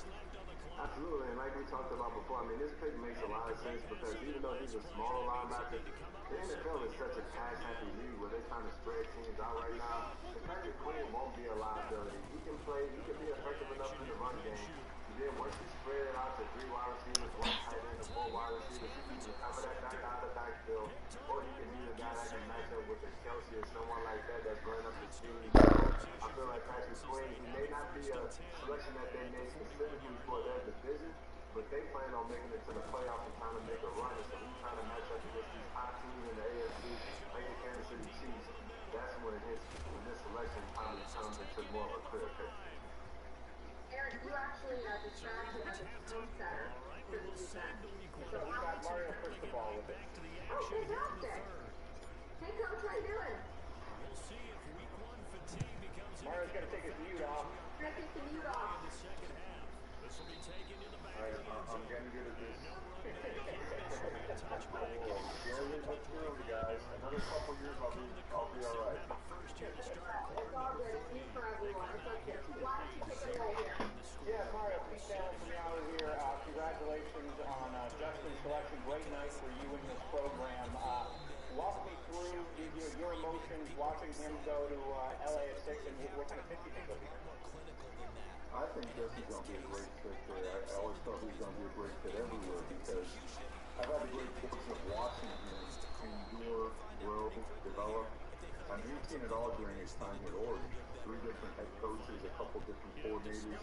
Absolutely, and like we talked about before, I mean, this pick makes a lot of sense because even though he's a smaller linebacker, the NFL is such a pass-happy league where they're trying to spread teams out right now. And Patrick Queen won't be a liability. He can be effective enough in the run game. And then once you spread it out to 3 wide receivers, 1 tight end, and 4 wide receivers, he can either cover that back out of the backfield, or he can be the guy that can match up with a Kelsey or someone like that that's running up the speed. I feel like Patrick Queen, he may not be a selection that they made specifically for their division, but they plan on making it to the playoffs and trying to make a run. And so he's trying to match up against these high teams in the AFC, like the Kansas City Chiefs. That's when this selection finally comes into more of a clear picture. Eric, you actually described him as a tone setter for the defense. So we got Mario Cristobal with it. Oh, fantastic! Hey, Coach, how you doing? Mario's got to take his mute off. Can I take the mute off? I'm getting good at this. Slowly but surely, guys. Another couple years, I'll be all right. It's all good. It's new for everyone. It's okay. Why don't you take it away here? Yeah, Mario, Pete Allen from Yahoo here. Congratulations on Justin's selection. Great night for you in this program. Walk me through your emotions watching him go to LA at 6, and what kind of fit you think he'll be? I think Jesse's going to be a great fit there. I always thought he was going to be a great fit everywhere because I've had the great fortune of watching him endure, grow, develop. I mean, he's seen it all during his time at Oregon. 3 different head coaches, a couple different coordinators,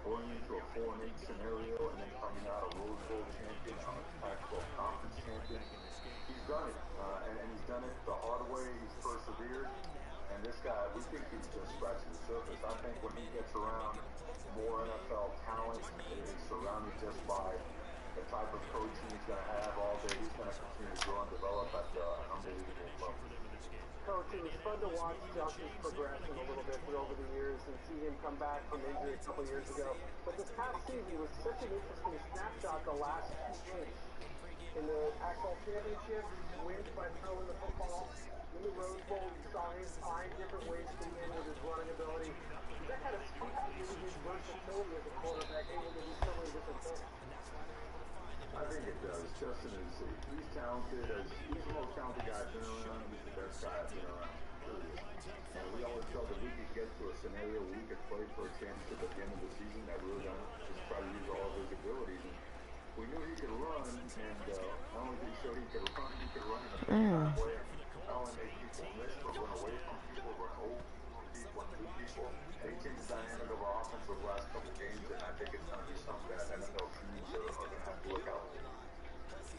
going into a 4-8 scenario, and then coming out a Rose Bowl champion, a Pac-12 conference champion. He's done it, and he's done it the hard way. He's persevered. And this guy, we think he's just scratching the surface. I think when he gets around more NFL talent, he's surrounded just by the type of coaching he's going to have all day. He's going to continue to grow and develop at an unbelievable level. Coach, it was fun to watch Justin's progression a little bit over the years and see him come back from injury a couple years ago. But this past season was such an interesting snapshot the last 2 games. In the actual championship, wins by throwing the football. In the Rose Bowl, you saw him find different ways to win with his running ability. That kind of speaks to his versatility as a quarterback, able to do so many different things. I think it does. Justin he's talented. He's the most talented guy I've been around. He's the best guy I've been around. Period. And we always felt that we could get to a scenario where we could play for a championship at the end of the season that we were going to just try to use all of his abilities. And we knew he could run, and not only did he show he could run in a big way. Not only make people miss, but run away from people, run over people, and through people. And he changed the dynamic of our offense over the last couple of games, and I think it's going to be something that NFL teams are going to have to look out for.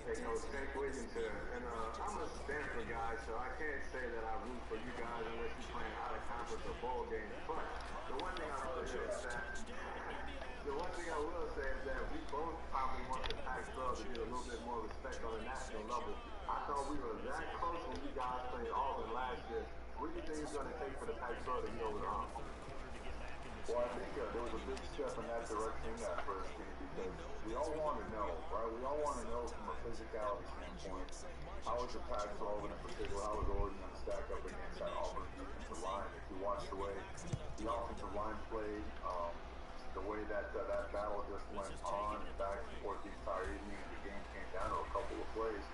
Hey, Coach, Tank Wiggington, and I'm a Stanford guy, so I can't say that I root for you guys unless you're playing out of conference or bowl games. But the one thing I will say is that we both probably want the Pac-12 to get a little bit more respect on the national level. I thought we were that close when you guys played Auburn last year. What do you think it's going to take for the Pac-12 to get over the hump? Well, I think there was a big step in that direction in that first game because we all want to know, right? We all want to know from a physicality standpoint, how is the Pac-12, and in particular, how is Oregon going to stack up against that Auburn defensive line? If you watch the way the offensive line played, the way that battle just went on and back and forth the entire evening, and the game came down to a couple of plays.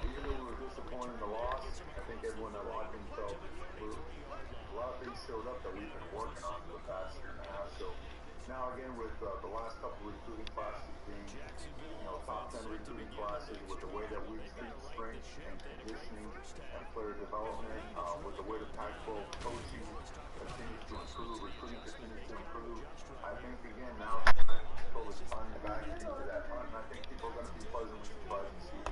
Even though we were disappointed in the loss, I think everyone that watched him felt a lot of things showed up that we've been working on for the past year and a half. So now again with the last couple of recruiting classes being, top 10 recruiting classes, with the way that we treat strength and conditioning and player development, with the way the Pac-12 coaching continues to improve, recruiting continues to improve, I think again now Pac-12 is climbing back into that run, and I think people are going to be pleasantly surprised to see.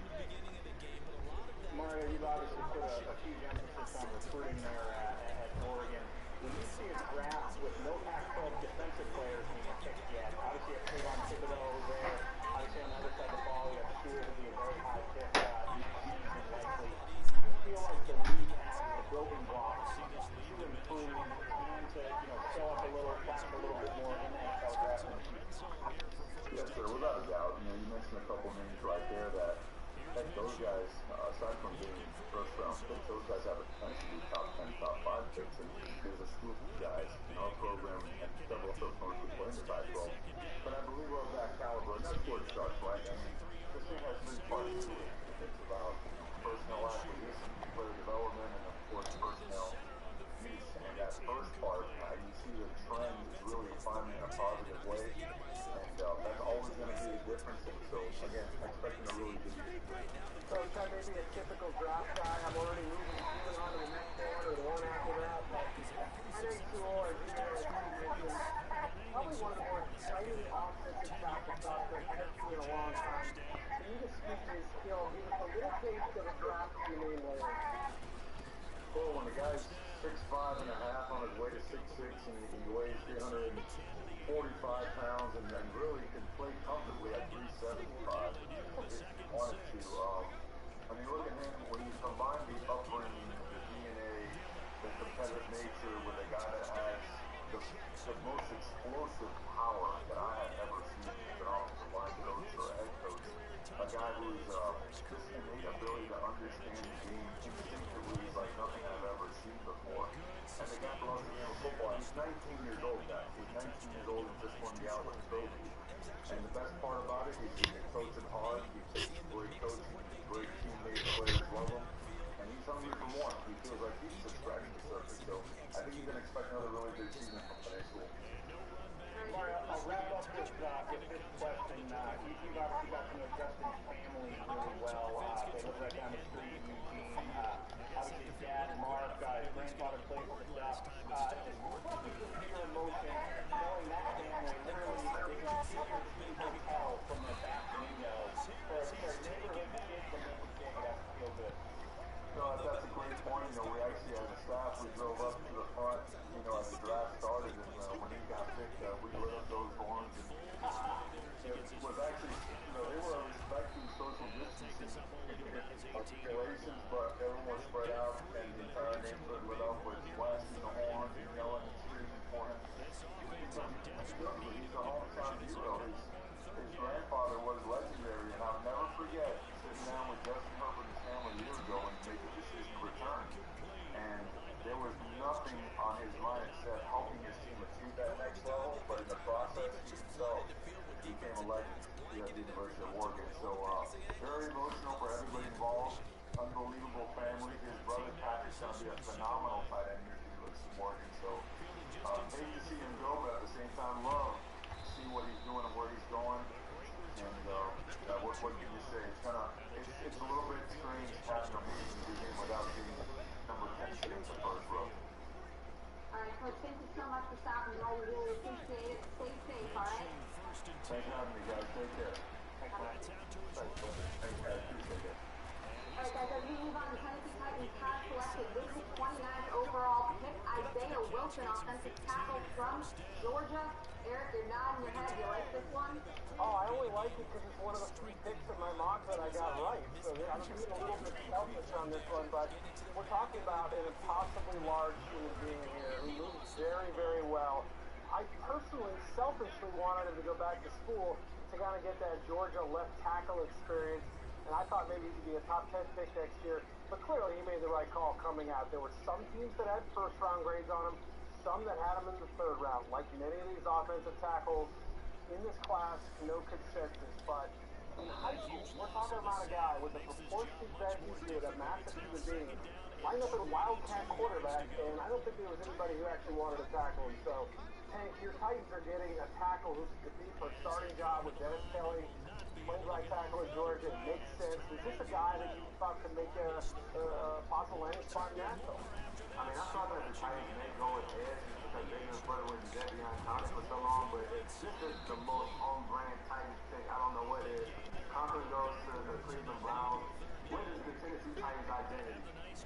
Mario, you've obviously put a huge emphasis on recruiting there at Oregon. When you see a draft with no Pac-12 defensive players being picked yet, obviously you have Kayvon Thibodeau there. Obviously on the other side of the ball, you have Stewart, who will be a very high pick each season likely. Do you feel like the league has the building blocks to improve and to show up a little, crack a little bit more in the NFL draft in the future? Yes, sir, without a doubt. You mentioned a couple names right there that those guys, aside from being first-round picks, those guys have a potential to be top 10, top 5 picks, and there's a group of guys in our program and several of those who play in the Pac-12. But I believe we're of that caliber, and that's where it starts, right? I mean, this thing has 3 parts to it. It's about personnel acquisition, player development, and of course personnel use. And that first part, you see the trend is really climbing in a positive way, and that's always going to be a difference. And so, again, expecting a really good year. Coach, I may be a typical draft guy. I'm already moving on to the next one or the one after that. But NCAA, as you mentioned, probably one of the more exciting offensive tackle prospects I've seen in a long time. Can you just speak to his skill? Give us a little taste of a draft you name later. Well, when the guy's 6'5" and a half on his way to 6'6", and he weighs 345 pounds, and really can play comfortably at 375 if he wanted to. I mean, look at him when you combine the upbringing, the DNA, the competitive nature with a guy that has the most explosive power that I have ever guy who's this innate ability to understand the game instinctively is like nothing I've ever seen before. And the guy loves the game of football. He's 19 years old, guys. He's 19 years old and just won the Outlet Trophy. And the best part about it is he's coaching hard. He's great coaching. He's great teammates. Players love him. And he's hungry for more. He feels like he's just scratching the surface. So I think you can expect another really big season from Penn School. Mario, I'll wrap up with this question. You've obviously got to know Justin's family really well. They live right down the street in Eugene. Obviously, his dad, Mark, his grandfather plays for stuff. Just what was your emotion knowing that family literally they can see your team hotel from the back window for their neighborhood kids to make a kid? It has to feel good. No, that's a great point. You know, we actually, as a staff, we drove up to the front, you know, as the draft started, and when he got picked, we lit up those horns, and it was actually, you know, they were respecting social distancing regulations, but everyone was spread out, and the entire neighborhood lit up with blasting the horns and yelling and screaming for him. He's a hometown hero. His grandfather was legendary, and I'll never forget sitting down with Justin Herbert's family years ago and making the decision to return. And there was nothing on his mind except helping his team achieve that next level, but in the process, he himself became a legend here at the University of Oregon. So very emotional for everybody involved. Unbelievable family. His brother Patrick's going to be a phenomenal tight end here at the University of Oregon. So hate to see him go, but at the same time, love to see what he's doing and where he's going. And what can you say? It's a little bit strange having a meeting begin without being number 10 sitting in the first row. All right, Coach, thank you so much for stopping by. We really appreciate it. Stay safe, all right? Thanks for having me, guys. Take care. Thanks, guys. Appreciate it. All right, guys, as we move on, the Tennessee Titans have selected with the 29th overall pick Isaiah Wilson, offensive tackle from Georgia. Eric, you're nodding your head. You like this one? Oh, I only like it because it's one of the 3 picks in my mock that I got right. So I'm being a little bit selfish on this one, but we're talking about an impossibly large human being here who moves very, very well. I personally, selfishly wanted him to go back to school to kind of get that Georgia left tackle experience, and I thought maybe he could be a top 10 pick next year, but clearly he made the right call coming out. There were some teams that had first-round grades on him, some that had him in the 3rd round, like many of these offensive tackles. In this class, no consensus, but in high school, we're talking about a guy with the proportions that he did, a massive human being, lined up at a Wildcat quarterback, and I don't think there was anybody who actually wanted to tackle him. So, Hank, your Titans are getting a tackle who's to be for a starting job with Dennis Kelly, played right tackle at Georgia. It makes sense. Is this a guy that you thought could make a possible landing spot in Nashville? I mean, I thought that the Titans may go with Edge because they've been playing with Devion Thomas for so long, but this is the most on-brand Titans pick. I don't know what it is. Conklin goes to the Cleveland Browns. What is the Tennessee Titans' identity?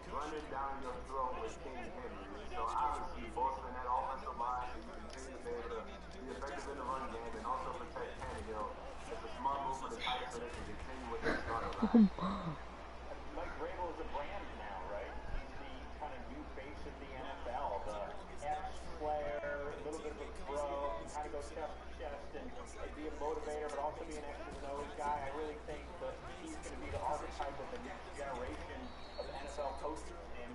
Running down your throat with King Henry. So obviously, bolstering that offensive line so you can continue to be able to be effective in the run game and also protect Tannehill. It's a smart move for the Titans so they can continue with their starter line. Mike Vrabel is a brand now, right? He's the kind of new face of the NFL. The ex-player, a little bit of a pro, kind of go chest to chest and be a motivator, but also be an X's and O's guy. I really think that he's going to be the archetype of the next generation of NFL coaches. And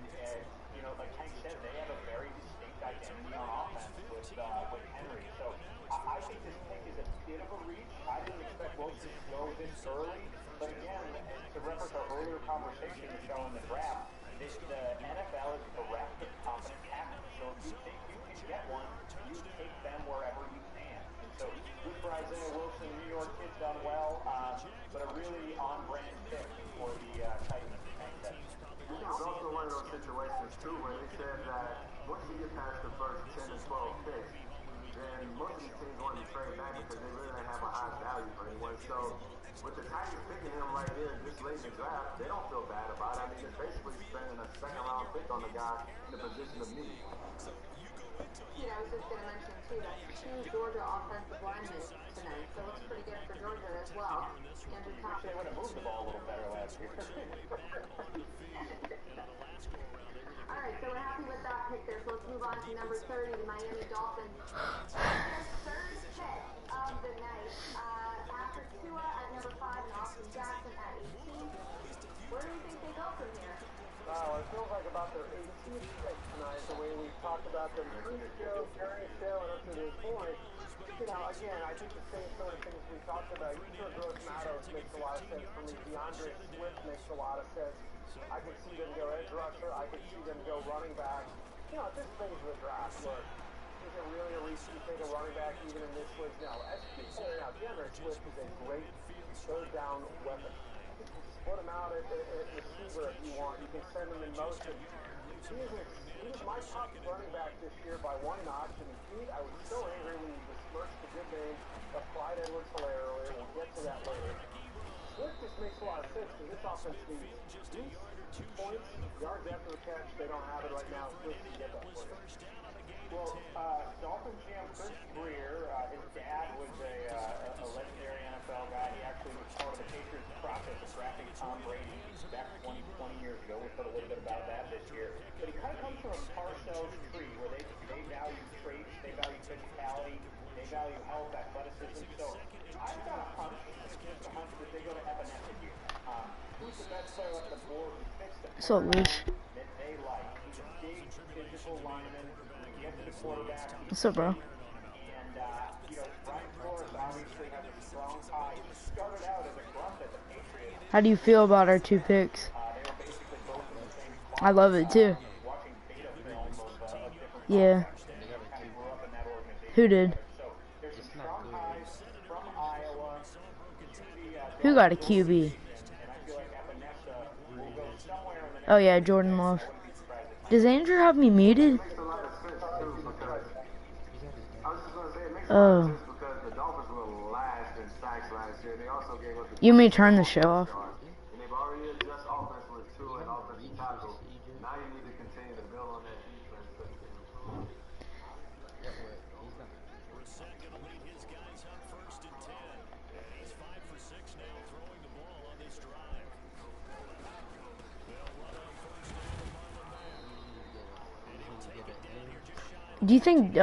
you know, like Hank said, they have a very distinct identity on offense with Henry. So I think this pick is a bit of a reach. I didn't expect Wilson to go this early. But again, to reference our earlier conversation to show in the draft, the NFL is bereft of competent tackles. So if you think you can get one, you take them wherever you can. And so good for Isaiah Wilson, New York kid done well, but a really on-brand pick for the Titans. It was also one of those situations, too, where they said that once you get past the first 10 to 12 picks, then most of these teams want to trade back because they really don't have a high value for anyone. So with the Titans picking him right here this late in the draft, they don't feel bad about it. I mean, it's basically spending a 2nd-round pick on the guy in the position of need. You know, I was just going to mention, too, that 2 Georgia offensive linemen tonight, so it looks pretty good for Georgia as well. Andrew Thompson. They would have moved the ball a little better last year. All right, so we're happy with that pick there. So let's move on to number 30, the Miami Dolphins. Their 3rd pick of the night. After Tua at number 5 and Austin Jackson it feels like about their 18th pick tonight, the way we talked about them during the show, and up to this point. You know, again, I think the same sort of things we talked about. Ether Gross Matos makes a lot of sense for me. DeAndre Swift makes a lot of sense. I could see them go edge rusher. I could see them go running back. You know, at this phase of the draft, look, is it really a reason to take a running back even in this league? No. As you keep pointing out, DeAndre Swift is a great third down weapon. You can split him out at receiver if you want. You can send him in motion. He was my top running back this year by one notch, and Pete, I was so angry when you besmirched the good name of Clyde Edwards-Helaire earlier. We'll get to that later. Swift just makes a lot of sense because this offense needs boost, points, yards after the catch. They don't have it right now. Swift can get that for you. Well, Dolphins GM Chris Greer, his dad was a legendary NFL guy. He actually was part of the Patriots process of drafting Tom Brady back 20 years ago. We put a little bit about that this year. But he kind of comes from a Parcells tree where they value traits, they value physicality, they value health, athleticism. So I've got a hunch, just a hunch, that they go to Epinesa here. Who's the best player on the board who fits the program that they like? He's a big physical lineman. Get to the quarterback. What's up, bro? And, you know, Brian Flores obviously has a strong tie. He started out as a grunt at the Patriots. How do you feel about our two picks? They were basically both in the same spot. I love it too. Watching beta film of different Yeah. quarterbacks. They kind of grew up in that organization. Who did? So there's some strong ties from Iowa to the Who got a QB? and I feel like Epinesa will go somewhere in the next Oh yeah, Jordan Love. Does Andrew have me muted? Makes a lot of sense too because I was just gonna say it makes a lot Oh. of sense because the Dolphins were last in sacks last year. They also gave up the You may turn the show off. and they've already addressed offense with two and offensive tackle. Now you need to continue to build on that defense so you can improve. Brissett going to lead his guys up 1st and 10. And he's 5 for 6 now throwing the ball on this drive. They'll run on 1st down to Marlon Mack. And he'll take it down here just shy of Do you think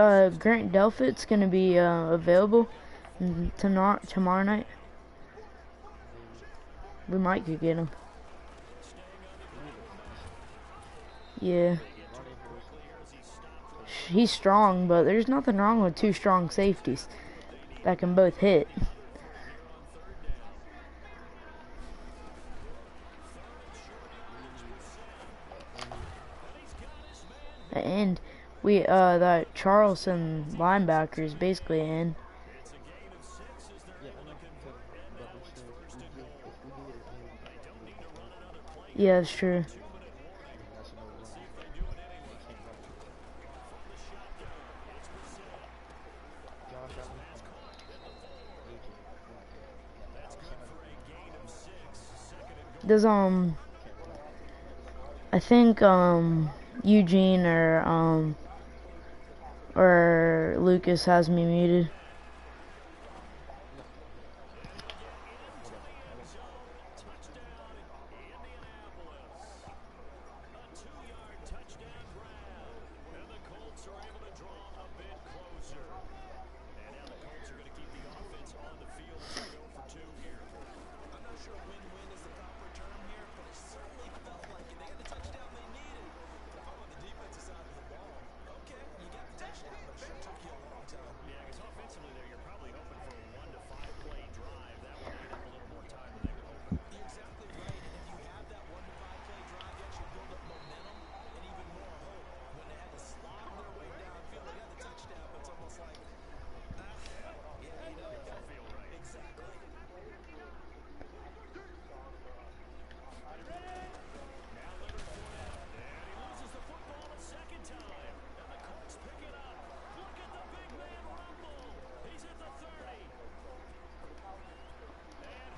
Grant Delpit's gonna be available tomorrow night? We might could get him. Yeah. He's strong, but there's nothing wrong with two strong safeties that can both hit. And we that Charleston linebacker is basically in. It's a gain of 6 as they're able to convert. And now it's 1st and goal. They don't need to run another play. Yeah, that's true. 2-minute warning. Let's see if they do it anyway. From the shotgun, it's Brissett. That's good for a gain of 6. 2nd and goal. Does I think Eugene or Lucas has me muted. Touchdown, Indianapolis. A 2-yard touchdown grab. And the Colts are able to draw a bit closer. And now the Colts are going to keep the offense on the field as they go for 2 here. I'm not sure win-win is the proper term here, but it certainly felt like it. They got the touchdown they needed. If I'm on the defensive side of the ball, okay, you got the touchdown, but sure took you a long time. Yeah, because offensively there, you're probably hoping for a 1 to 5 play drive. That would eat up a little more time than they were hoping. You're exactly right, and if you have that 1 to 5 play drive, you actually build up momentum and even more hope. When they had to slob their way downfield, they got the touchdown, but it's almost like, yeah, you know, It don't feel right. exactly. Now Leonard Fournette, and he loses the football a second time. And the Colts pick it up. Look at the big man rumble. He's at the 30. And thing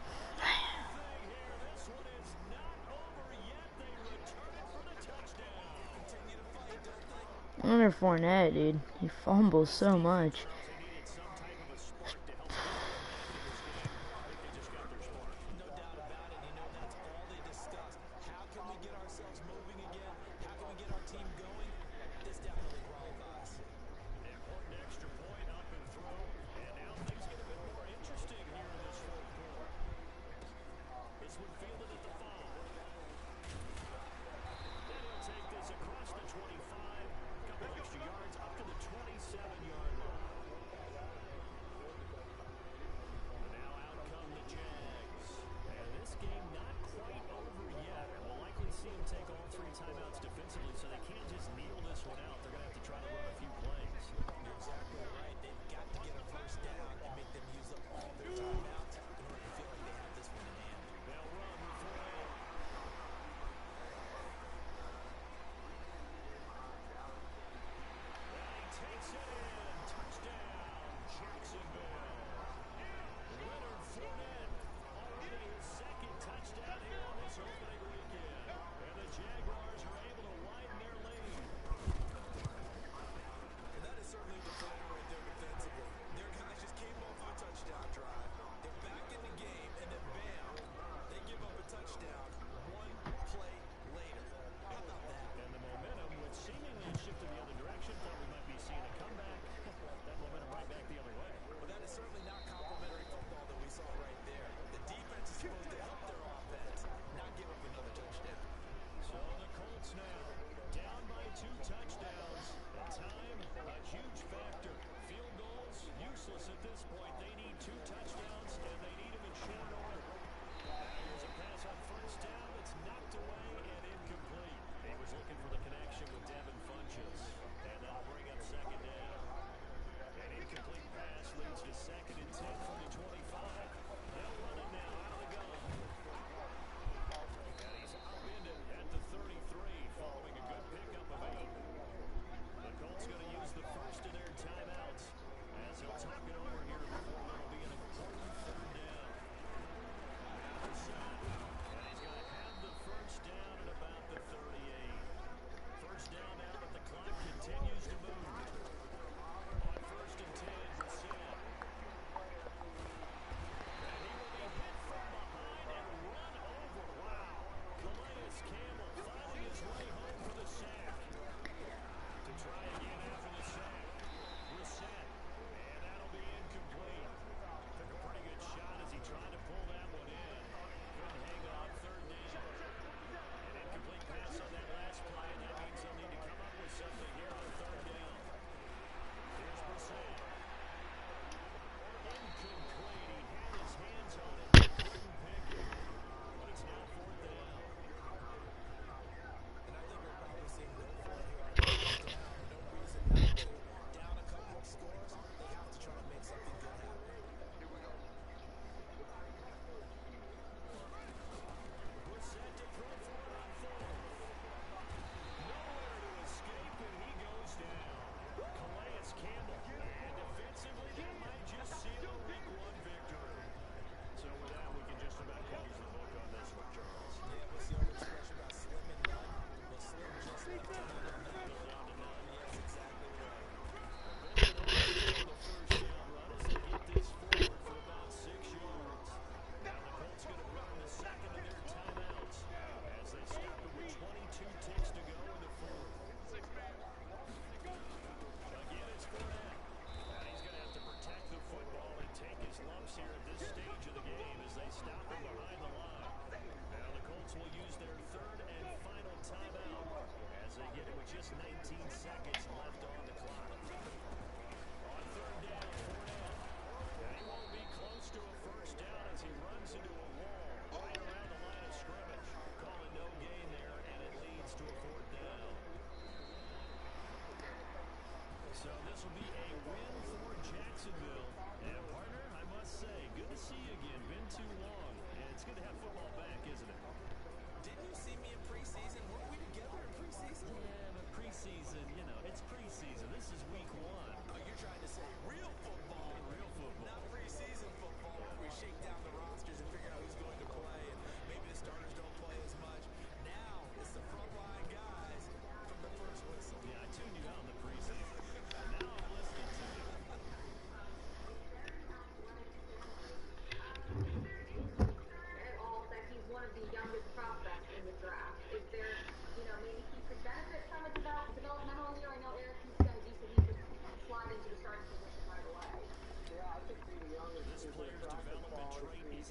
here, this one is not over yet. They return it for the touchdown. Continue to fight, don't they? Leonard Fournette, dude, he fumbles so much. They needed some type of a spark to help them in this game. I think they just got their spark. No doubt about it. You know, that's all they discussed. How can we get ourselves moving again? How can we get our team going? This definitely qualifies. Important extra point up and through. And now things get a bit more interesting here in this 4th quarter. This one fielded at the 5.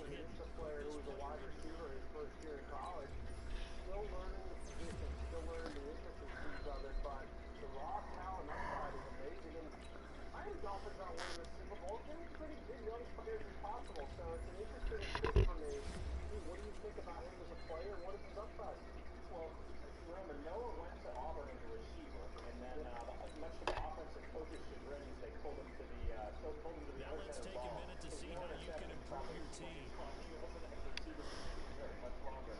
I mean, this is a player who was a wide receiver his first year in college, still learning the position, still learning the intricacies of it, but the raw talent upside is amazing. And Miami Dolphins aren't winning the Super Bowl. Getting pretty good young players is possible, so it's an interesting fit for me. What do you think about him as a player? What is his upside? Well, if you remember, Noah went to Auburn as a receiver, and then much to the offensive coach's chagrin, they pulled him to the other Let's side of the take a ball. minute to His see no how you can interceptions improve probably your team. he wasn't as a receiver for 2 years, much longer.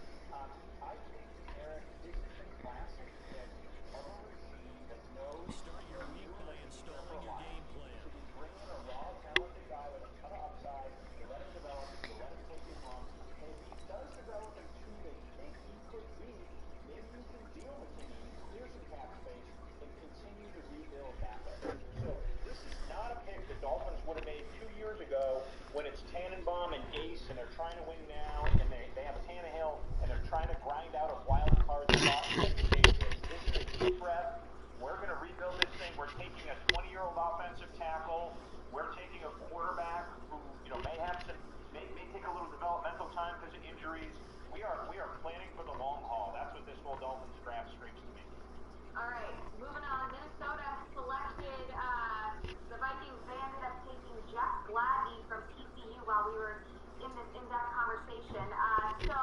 I think, Eric, this is the classic that Armand Rashid that knows Start your he week knew by that he'd be there for installing a your while. game plan. So you bring in a raw, talented guy with a ton of upside, you let him develop, you let him take his lumps, and if he does develop into who they think he could be, maybe you can deal McKinney, clear some cap space, and continue to rebuild that way. So this is not a pick the Dolphins would have made 2 years ago when it's Tannenbaum and Gase and they're trying to win now and they have Tannehill and they're trying to grind out a wild card spot. This is a deep breath. We're going to rebuild this thing. We're taking a 20-year-old offensive tackle. We're taking a quarterback who may have some may take a little developmental time because of injuries. We are planning for the long haul. That's what this whole Dolphins draft screams to me. All right, moving on. Minnesota selected the Vikings. They ended up taking Jeff Gladney from TCU while we were in this in-depth conversation. So,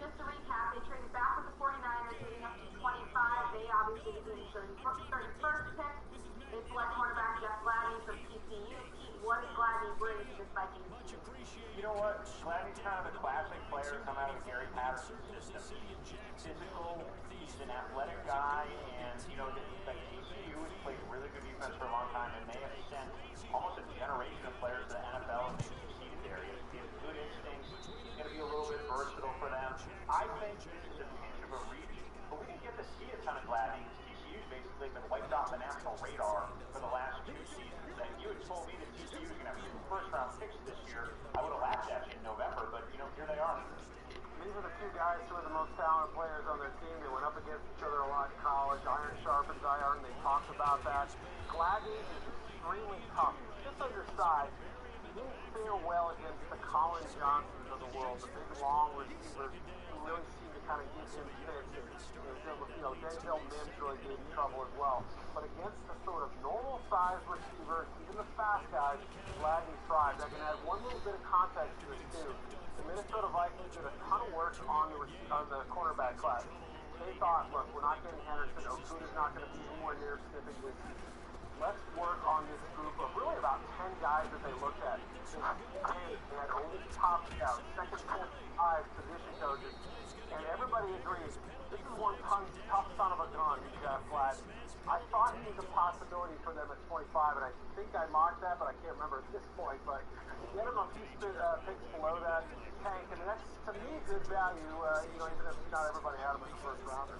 just to recap, they traded back with the 49ers leading up to 25. They obviously get the 31st pick. They select cornerback Jeff Gladney from TCU. Pete, what does Gladney bring to this Vikings team? You know what? Gladney's kind of a classic player come out of the Gary Patterson system. He's physical, he's an athletic guy, and the TCU has played really good defense for a long time, and they have sent almost a generation of players to the NFL, and they've succeeded there. He has good instincts. He's going to be a little bit versatile for them. I think this is a pinch of a reach, but we didn't get to see a ton of Gladney because TCU's basically been wiped off the national radar for the last 2 seasons. And you had told me that TCU was going to have 2 first-round picks this year. I would have laughed at you in November, but here they are. These are the two guys who are the most talented players on their team. They went up against each other a lot in college. Iron sharpens iron. They talked about that. Gladney is extremely tough. He's just undersized. He didn't fare well against the Colin Johnsons of the world, the big, long receivers who really seem to kind of give him fits. And Denzel Mims really gave him trouble as well. But against the sort of normal-sized receivers, even the fast guys, Gladney thrives. I can add one little bit of context to this, too. The Minnesota Vikings did a ton of work on the cornerback class. They thought, look, we're not getting Henderson. Okuda's not going to be anywhere near sniffing this. Let's work on this group of really about 10 guys that they looked at. They had only top scouts, second, fourth, five position coaches, and everybody agrees this is one tough son of a gun, Jeff Gladney. I thought he was a possibility for them at 25, and I think I mocked that, but I can't remember at this point. But get him a few picks below that tank, and that's, to me, good value, even if not everybody had him in the first round.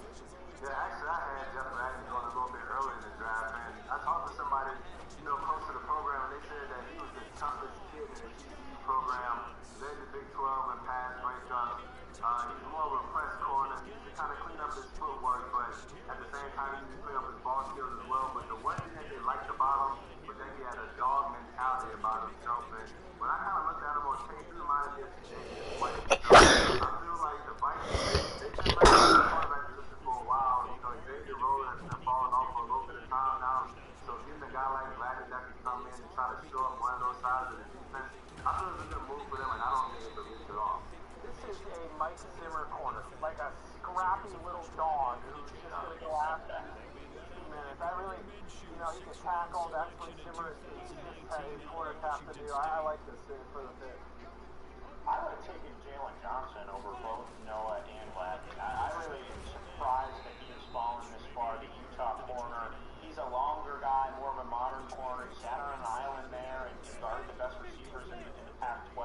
Yeah, actually, I had Jeff Gladney going a little bit early in the draft, and I talked to somebody, close to the program, and they said that he was the toughest kid in the TCU program, led the Big 12 in pass breakup. He's more of a press corner. He used to kind of clean up his footwork, but at the same time, he used to clean up his ball skills as well. But the one thing that they liked about him was that he had a dog mentality about himself. And when I kind of looked at him on tape, he reminded me of James White. I feel like the Vikings, they've been like the quarterback position for a while. Xavier Rhodes has been falling off for a little bit of time now. So getting a guy like Gladney that can come in and try to show up one of those sides of the defense, I feel it's a good move for them, and I don't think it's a risk at all. This is a Mike Zimmer corner, like a scrappy little dog who's just going to go after him. I really, he can tackle. That's what Zimmer is his corners have to do. I like this for the pick. I would have taken Jalen Johnson over both Noah and Gladney. I really am surprised that he has fallen this far. The Utah corner, he's a longer guy, more of a modern corner. He sat on an island there and guarded the best receivers in the Pac-12.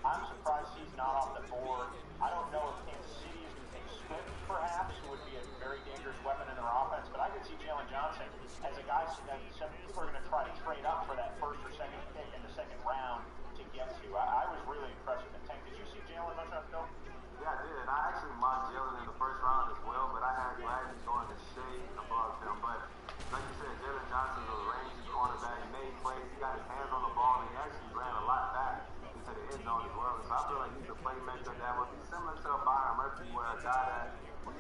I'm surprised he's not off the board. I don't know if Kansas City is going to take Swift, perhaps, who would be a very dangerous weapon in their offense, but I could see Jalen Johnson as a guy that some people are going to try to trade up for that first or second pick in the second round to get to. I was really impressed with the tank. Did you see Jalen much on film? Yeah, I did. I actually mocked Jalen in the first round as well, but I had Gladney going a shade above him. But like you said, Jalen Johnson's a rangy cornerback. He made plays. He got his hands on the ball, and he actually ran a lot back into the end zone as well. So I feel like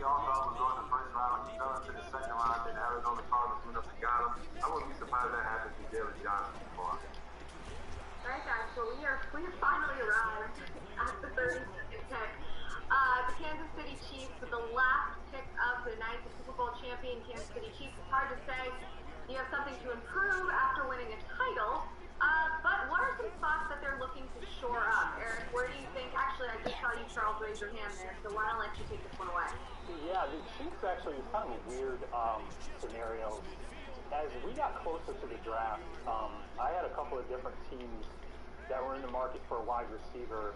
we all thought was going the first round. He fell into the second round, then Arizona Cardinals went up and got him. I wouldn't be surprised if that happened to Jalen Johnson before. Alright guys, so we have finally arrived at the 32nd pick. The Kansas City Chiefs with the last pick of the night, the Super Bowl champion Kansas City Chiefs. It's hard to say you have something to improve after winning a title, but what are some spots that they're looking to shore up? Eric, where do you think, actually I just saw you, Charles, raise your hand there, so why don't I let you take this one away? Yeah, the Chiefs actually is kind of a weird scenario. As we got closer to the draft, I had a couple of different teams that were in the market for a wide receiver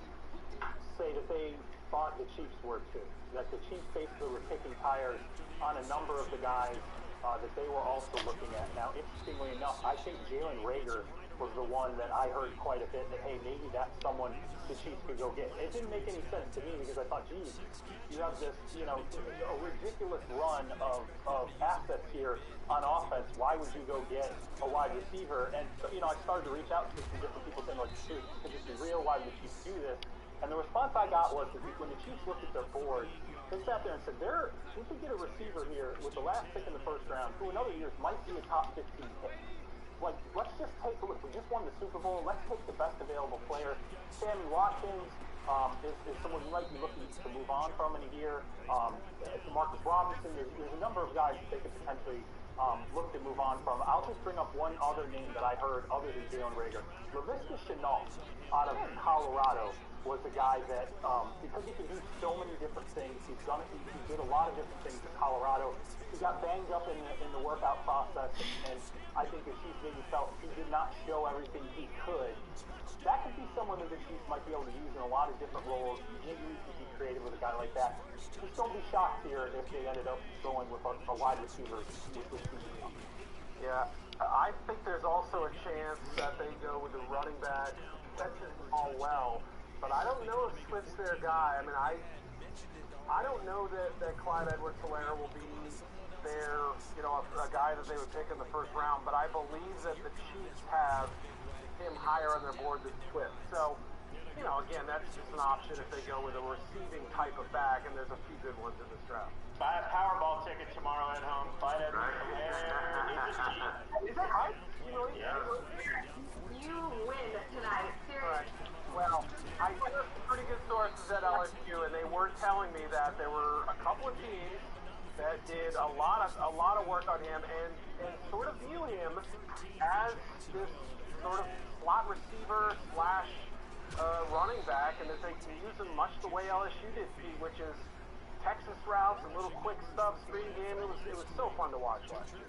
say that they thought the Chiefs were too. That the Chiefs basically were kicking tires on a number of the guys that they were also looking at. Now, interestingly enough, I think Jalen Reagor was the one that I heard quite a bit that, hey, maybe that's someone the Chiefs could go get. It didn't make any sense to me because I thought, geez, you have this, a ridiculous run of assets here on offense. Why would you go get a wide receiver? And, I started to reach out to some different people saying, like, could this be real? Why would the Chiefs do this? And the response I got was that when the Chiefs looked at their board, they sat there and said, we could get a receiver here with the last pick in the first round who in other years might be a top 15 pick. Like, let's just take a look. We just won the Super Bowl. Let's take the best available player. Sammy Watkins is someone you might be looking to move on from in a year. Marcus Robinson, there's a number of guys that they could potentially look to move on from. I'll just bring up one other name that I heard other than Jalen Reagor. Laviska Shenault out of Colorado was a guy that, because he can do so many different things, he did a lot of different things in Colorado. He got banged up in the workout process, and I think the Chiefs maybe felt he did not show everything he could. That could be someone that the Chiefs might be able to use in a lot of different roles. Maybe we could be creative with a guy like that. Just don't be shocked here if they ended up going with a wide receiver with this season. Yeah, I think there's also a chance that they go with a running back. That's just all well. But I don't know if Swift's their guy. I mean, I don't know that Clyde Edwards-Helaire will be their, a guy that they would pick in the first round. But I believe that the Chiefs have him higher on their board than Swift. So, again, that's just an option if they go with a receiving type of back, and there's a few good ones in this draft. Buy a Powerball ticket tomorrow at home. Clyde Edwards-Helaire is the Chiefs. Is that right? Yeah. You win tonight, seriously. Well, I heard pretty good sources at LSU, and they were telling me that there were a couple of teams that did a lot of work on him and sort of view him as this sort of slot receiver slash running back, and that they can use him much the way LSU did, which is Texas routes and little quick stuff, screen game. It was so fun to watch last year.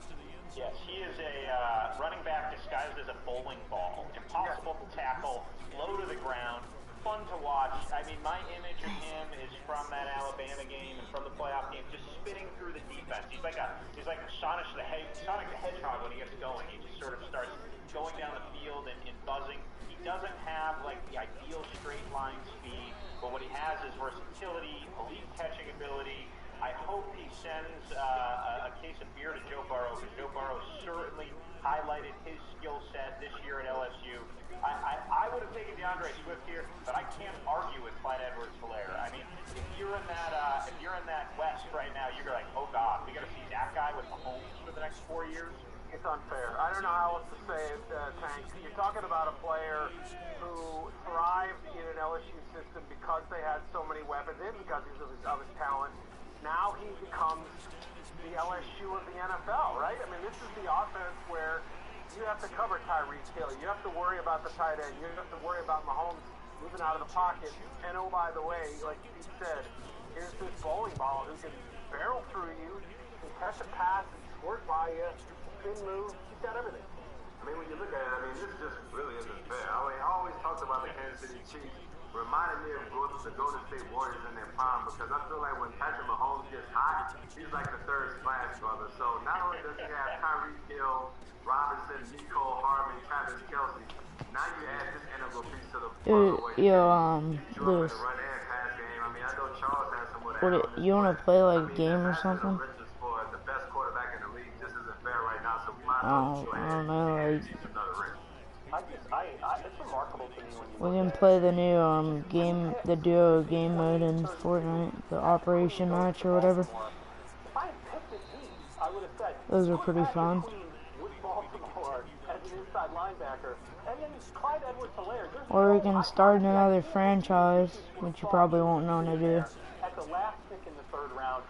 Yes, he is a running back disguised as a bowling ball. Impossible to tackle, low to the ground, fun to watch. I mean, my image of him is from that Alabama game and from the playoff game, just spinning through the defense. He's like Sonic the Hedgehog when he gets going. He just sort of starts going down the field and buzzing. He doesn't have like the ideal straight line speed, but what he has is versatility, elite catching ability. I hope he sends a case of beer to Joe Burrow, because Joe Burrow certainly highlighted his skill set this year at LSU. I would have taken DeAndre Swift here, but I can't argue with Clyde Edwards-Helaire. I mean, if you're in that West right now, you're like, oh God, we got to see that guy with Mahomes for the next 4 years. It's unfair. I don't know how else to say it, Tank. You're talking about a player who thrived in an LSU system because they had so many weapons and because of his talent. Now he becomes the LSU of the NFL, right? I mean, this is the offense where you have to cover Tyreek Hill. You have to worry about the tight end. You have to worry about Mahomes moving out of the pocket. And oh, by the way, like you said, here's this bowling ball who can barrel through you, can catch a pass, squirt by you, spin move. He's got everything. I mean, when you look at it, this just really isn't fair. I always talked about the Kansas City Chiefs. Reminded me of the Golden State Warriors in their prime, because I feel like when Patrick Mahomes gets hot, he's like the third Splash brother. So not only does he have Tyreek Hill, Robinson, Nicole Harvey, Travis Kelce, now you add this integral piece to the puzzle where Lewis. Run and pass game. I mean, I know Charles has some with that. You want to play like a game or something? For the best quarterback in the league just isn't fair right now, so we might I don't know. another ring. I it's remarkable to me when you We look can at play the new the duo game mode in Fortnite, the operation match or whatever. If I had picked a team, I would have said, Those are put pretty Patrick fun. Queen with Baltimore as an inside linebacker, and then Clyde Edwards-Helaire. Or we can start another franchise, which you probably won't know to do. At the last pick in the third round,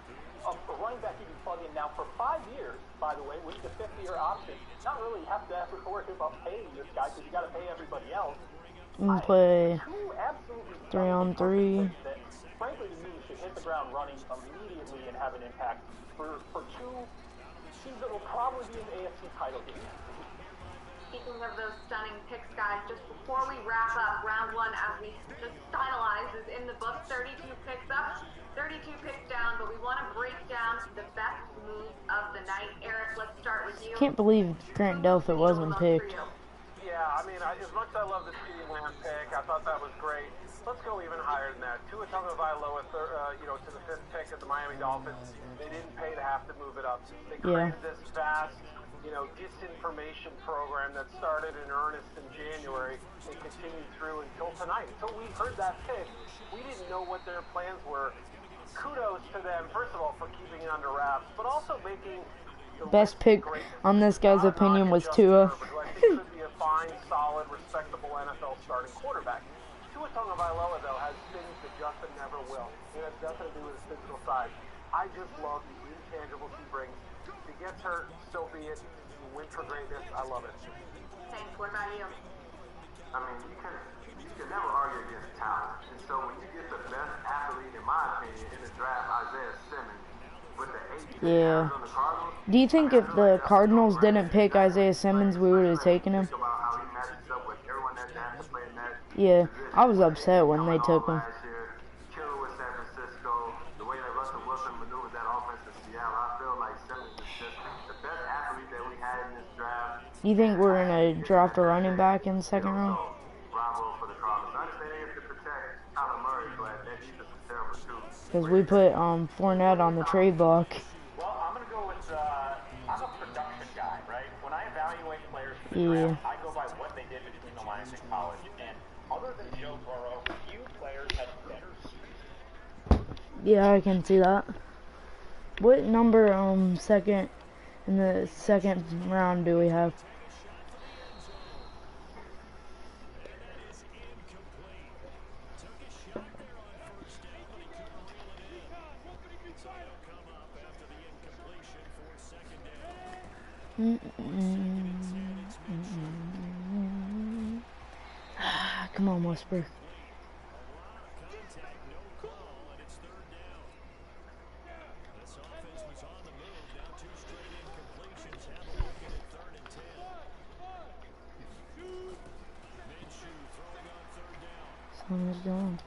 a running back you can plug in now for 5 years, by the way, with the 5th-year option. Not really have to worry about paying this guy because you got to pay everybody else. We can play Two absolutely 3-on-3. that, frankly, to me, should hit the ground running immediately and have an impact for two teams that will probably be in the AFC title game. Speaking of those stunning picks, guys, just before we wrap up round one, as we just finalize, is in the book. 32 picks up, 32 picks down, but we want to break down the best moves of the night. Eric, let's start with you. Can't believe Grant Delpit wasn't picked. Yeah, I mean, as much as I love the CeeDee Lamb pick, I thought that was great. Let's go even higher than that. Tua Tagovailoa, to the 5th pick of the Miami Dolphins. They didn't pay to have to move it up. They created this vast, disinformation program that started in earnest in January and continued through until tonight. Until we heard that pick, we didn't know what their plans were. Kudos to them, first of all, for keeping it under wraps, but also making the best pick on this guy's opinion was Tua. Should be a fine, solid, respectable NFL starting quarterback. Tua Tagovailoa, though, has things that Justin never will. It has nothing to do with his physical side. I just love the intangibles he brings. If he gets hurt, so be it. Win for greatness. I love it. Thanks. What about you? I mean, you can never argue against talent. And so when you get the best athlete, in my opinion, in the draft, Isaiah Simmons, with the 8 Yeah. on the Cardinals. Do you think if the Cardinals didn't pick Isaiah Simmons, we would have taken him? Yeah, I was upset when they took him. Killer with San Francisco, the way that Russell Wilson maneuvered that offense in Seattle, I feel like Simmons is just the best athlete that we had in this draft. You think we're gonna draft a running back in the second round? Bravo for the Cardinals. I understand they have to protect Kyler Murray, but that defense is terrible too. Because we put Fournette on the trade block. Well, I'm going to go with, I'm a production guy, right? When I evaluate players for the Yeah. draft, I go by what they did between the lines in college. And other than Joe Burrow, few players had better seasons. Yeah, I can see that. What number second in the second round do we have? Come on, Whisper. Sun is down.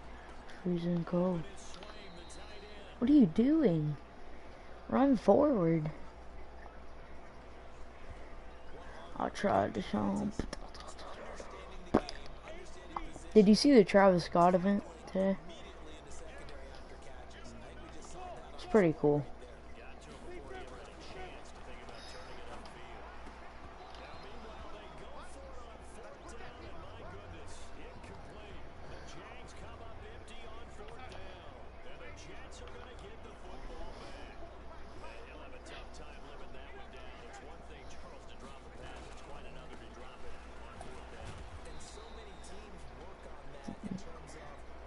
Freezing cold. What are you doing? Run forward. I tried to show him. Did you see the Travis Scott event today? It's pretty cool.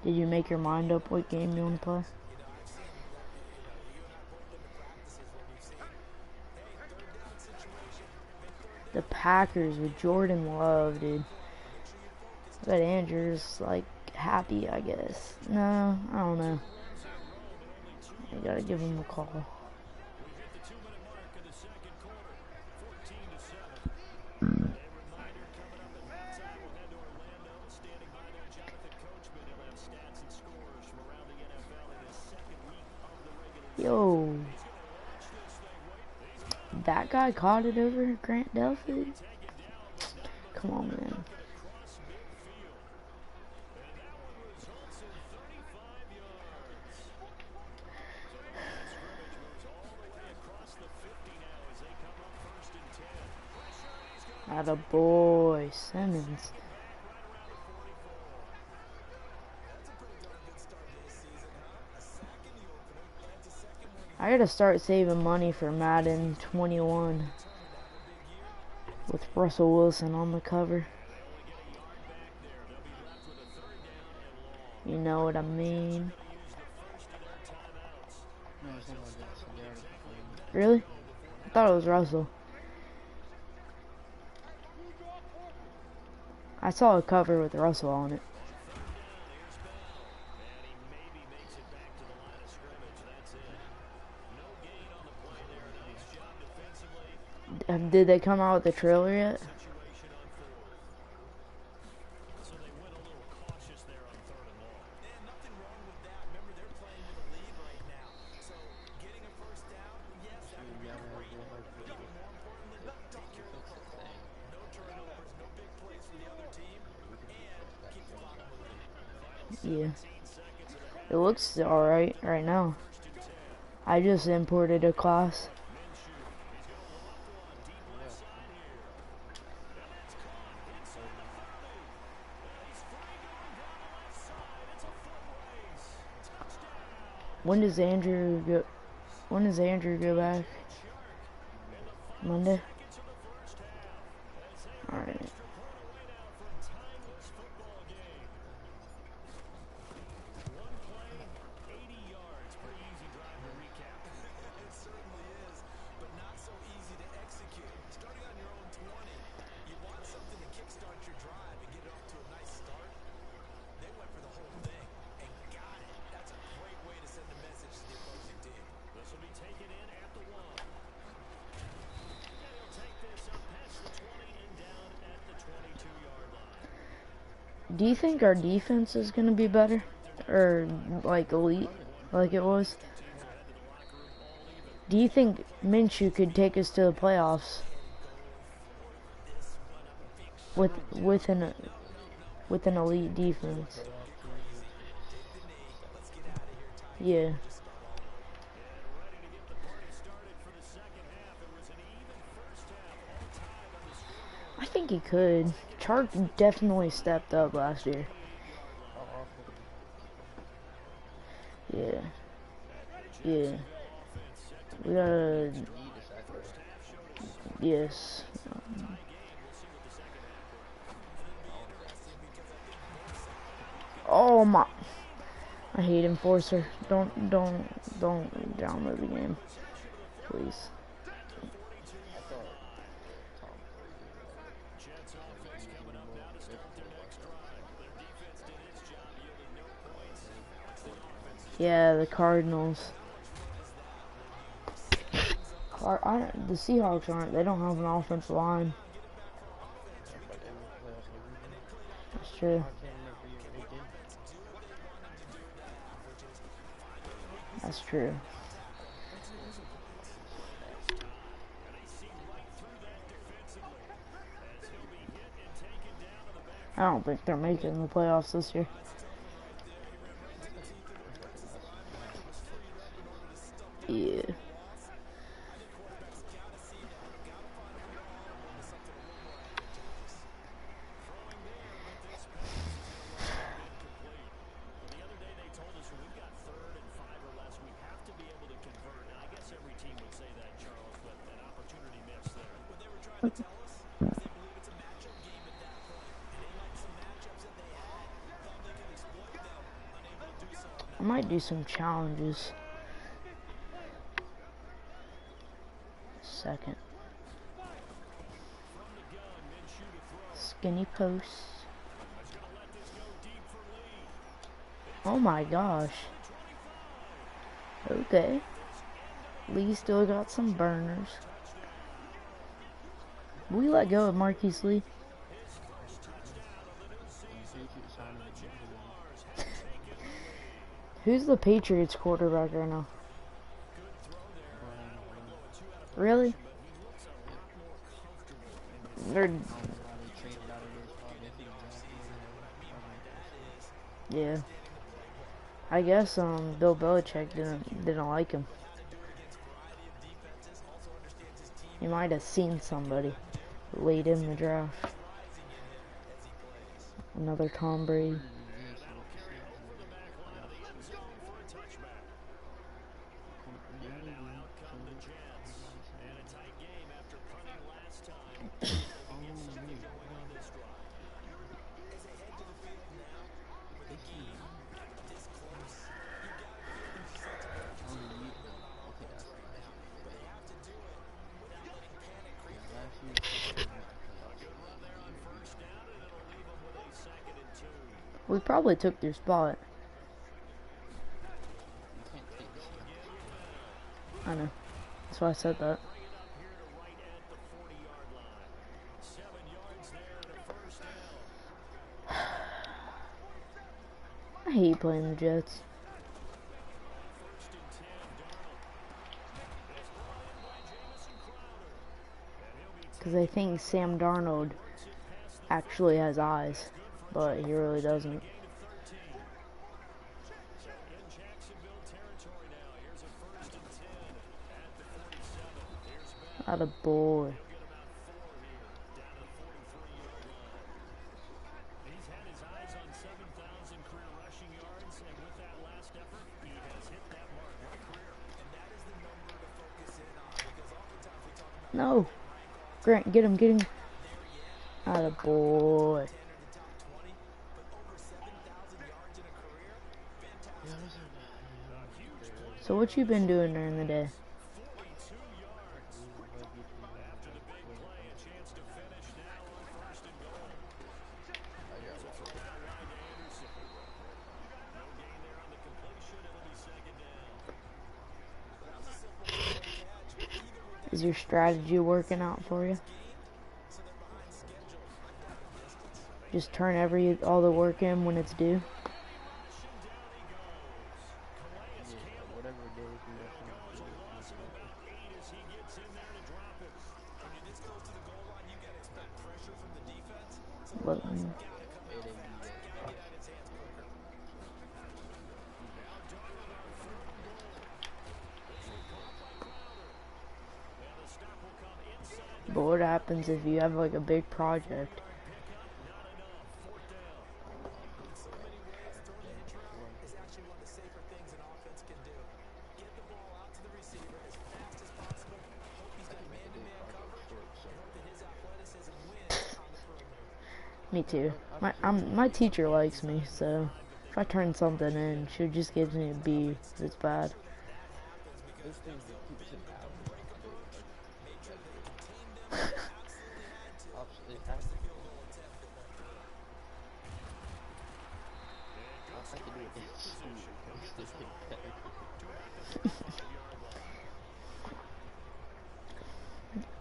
Did you make your mind up what game you want to play? The Packers with Jordan Love, dude. But Andrew's like happy, I guess. No, I don't know. I gotta give him a call. Yo, that guy caught it over Grant Delpit? Come on, man. I Atta boy, Simmons. I gotta start saving money for Madden 21 with Russell Wilson on the cover. You know what I mean? Really? I thought it was Russell. I saw a cover with Russell on it. Did they come out with the trailer yet? Yeah. It looks alright right now. I just imported a class. When does Andrew go back? Monday? Alright. Do you think our defense is going to be better? Or, like, elite, like it was? Do you think Minshew could take us to the playoffs with an elite defense? Yeah. I think he could. Chark definitely stepped up last year. Yeah. Yeah. We gotta... Yes. Oh my... I hate Enforcer. Don't download the game. Please. Yeah, the Cardinals. The Seahawks aren't. They don't have an offensive line. That's true. That's true. I don't think they're making the playoffs this year. Yeah. I might do some challenges. Second. Skinny posts. Oh my gosh. Okay. Lee still got some burners. We let go of Marquise Lee. Who's the Patriots quarterback right now? Really? They're... Yeah. I guess Bill Belichick didn't like him. He might have seen somebody. late in the draft. Another Tom Brady. We probably took their spot. I know. That's why I said that. I hate playing the Jets. Because I think Sam Darnold actually has eyes, but he really doesn't. Atta boy. No. Grant, get him, get him. Atta boy. So what you been doing during the day? Is your strategy working out for you? Just turn all the work in when it's due. But, what happens if you have like a big project? Me too. My teacher likes me, so if I turn something in, she just gives me a B if it's bad.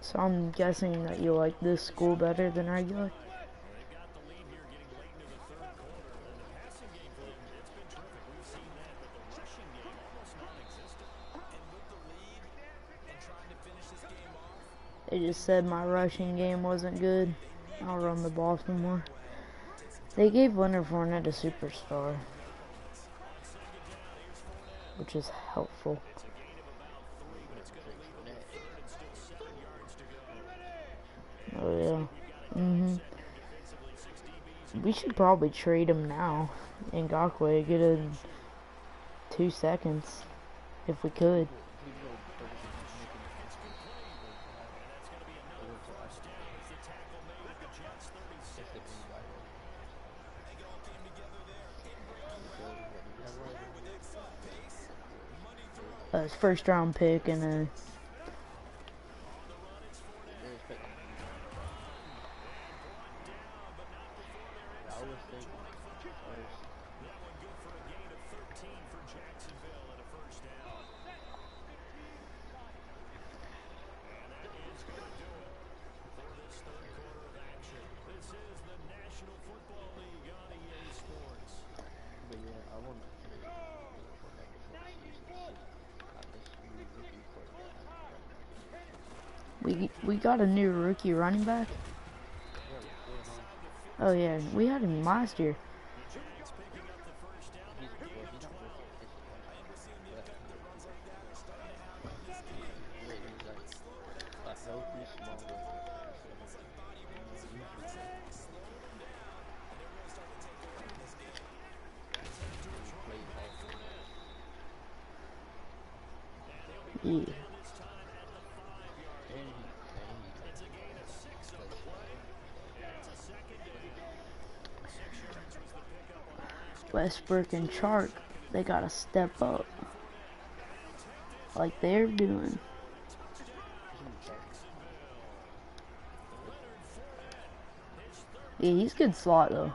So I'm guessing that you like this school better than regular? They just said my rushing game wasn't good. I'll run the ball some more. They gave Leonard Fournette a superstar, which is helpful. Oh yeah. We should probably trade him now. Ngakwe, get in 2 seconds, if we could. First round pick and a we got a new rookie running back. Oh yeah, we had him last year. Yeah. Westbrook and Chark, they gotta step up like they're doing. Yeah, he's good slot though.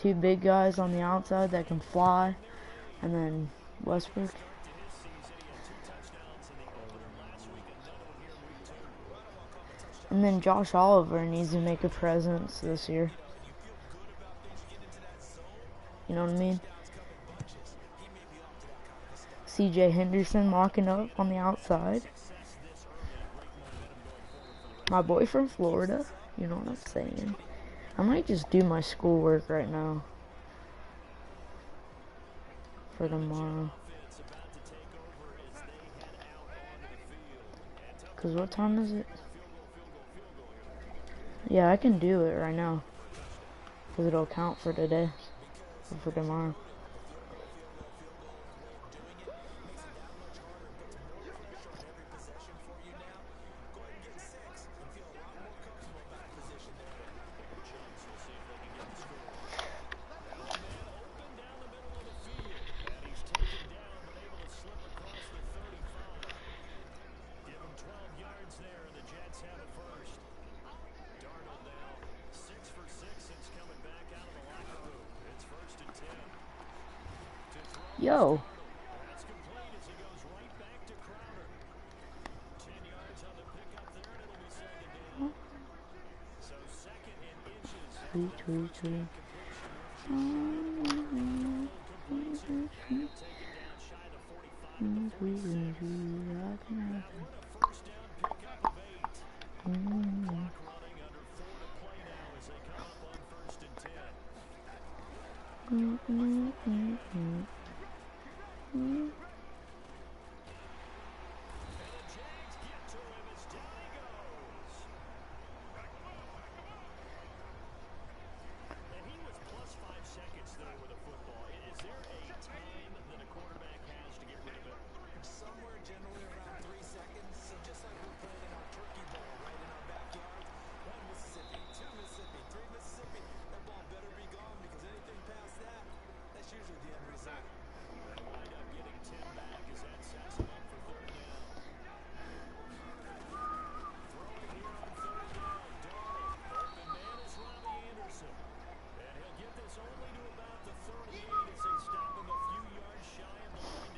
Two big guys on the outside that can fly, and then Westbrook. And then Josh Oliver needs to make a presence this year. You know what I mean? CJ Henderson locking up on the outside. My boy from Florida. You know what I'm saying? I might just do my schoolwork right now. For tomorrow. Cause what time is it? Yeah, I can do it right now. Cause it'll count for today. Or for tomorrow. Yo. Tweet.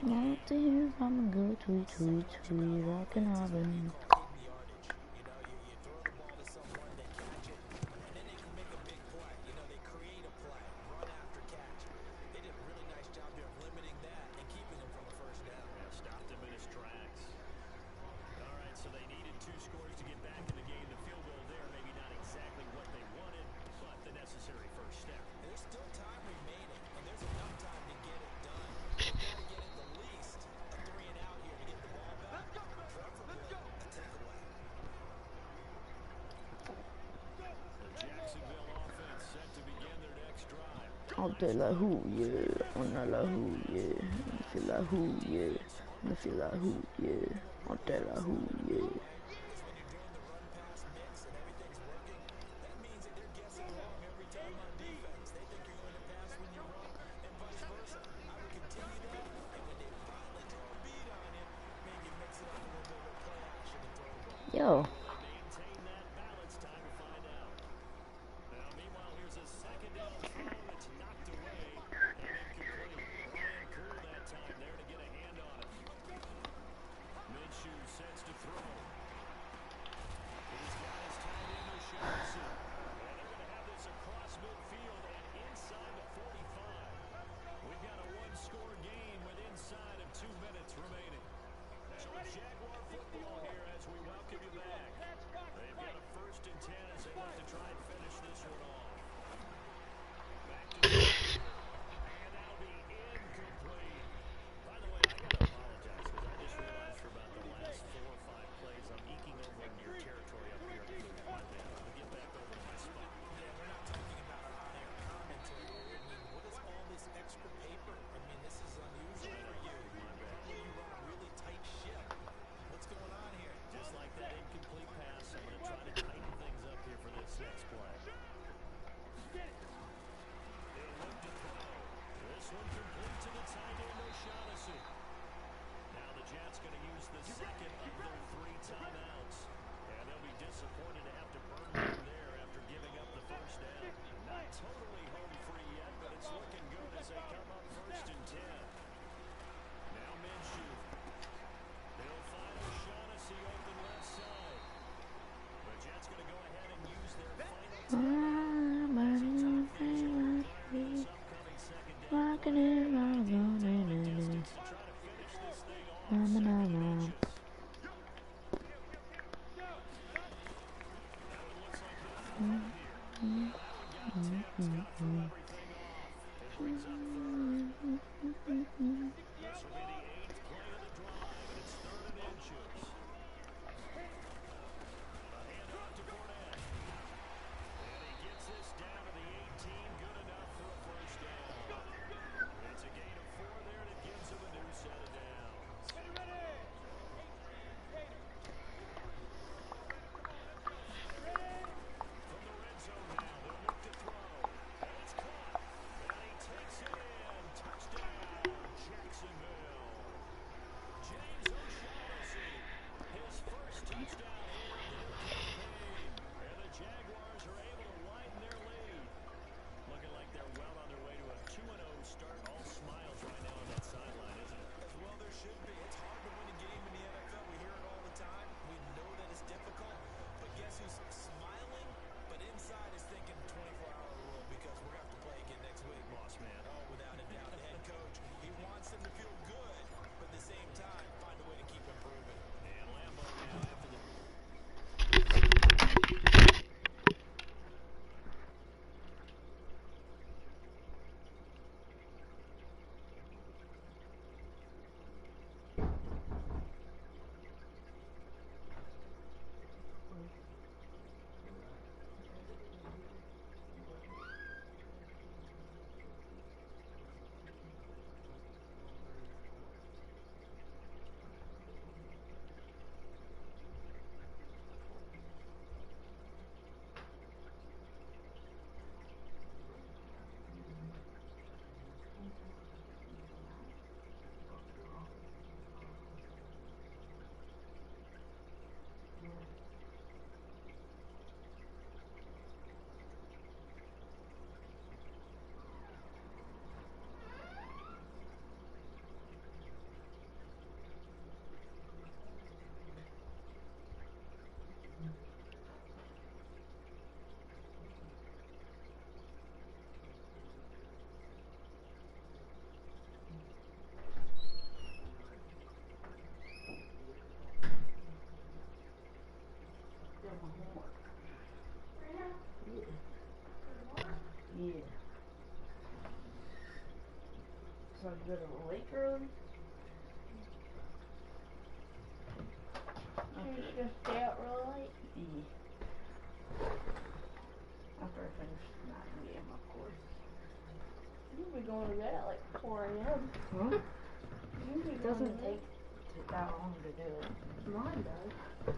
Want to hear I'm a good tweet, rockin' Auburn. I'll tell her who, yeah. On the who, yeah. I feel like who, yeah. I feel like who, yeah. I'll tell her who, yeah. Yo. Sets to throw. everything off. It brings up third. This will be the 8th play of the drive, and it's 3rd and inches. A handoff to Fournette. And he gets this down to the 18, good enough for a first down. It's a gain of 4 there, and it gives him a new set of downs. Ready, ready. From the red zone now, they'll look to throw. And it's caught. And he takes it in. Touchdown, Jacksonville. James O'Shaughnessy, his first touchdown here of the new campaign. And the Jaguars are able to widen their lead. Looking like they're well on their way to a 2-0 start. All smiles right now on that sideline, isn't it? As well there should be. It's hard to win a game in the NFL. We hear it all the time. We know that it's difficult. But guess who's smiling? But inside is thinking 24-hour rule because we're going to have to play again next week. Boss man. Oh, without a doubt. The head coach, he wants them to feel good. But at the same time, find a way to keep improving. And Lambo now after the... Yeah. So I go to the lake early? You're just gonna stay out really late? Yeah. After I finish the Madden game, of course. You'll be going to bed at like 4 a.m. Huh? You'll be It going doesn't to take that long to do it. Mine does.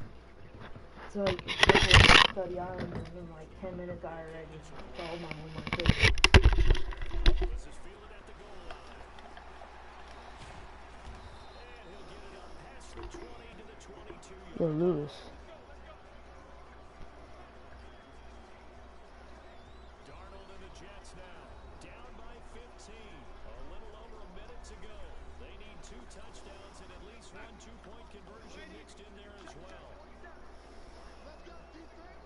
It's like, it's like study island, and in like 10 minutes I already did all my homework. This is fielded at the goal line. And he'll get it up past the 20 to the 22 Yo, yard. Lewis. Darnold and the Jets now. Down by 15. A little over a minute to go. They need 2 touchdowns and at least 1 2-point conversion mixed in there as well. Let's go, defense.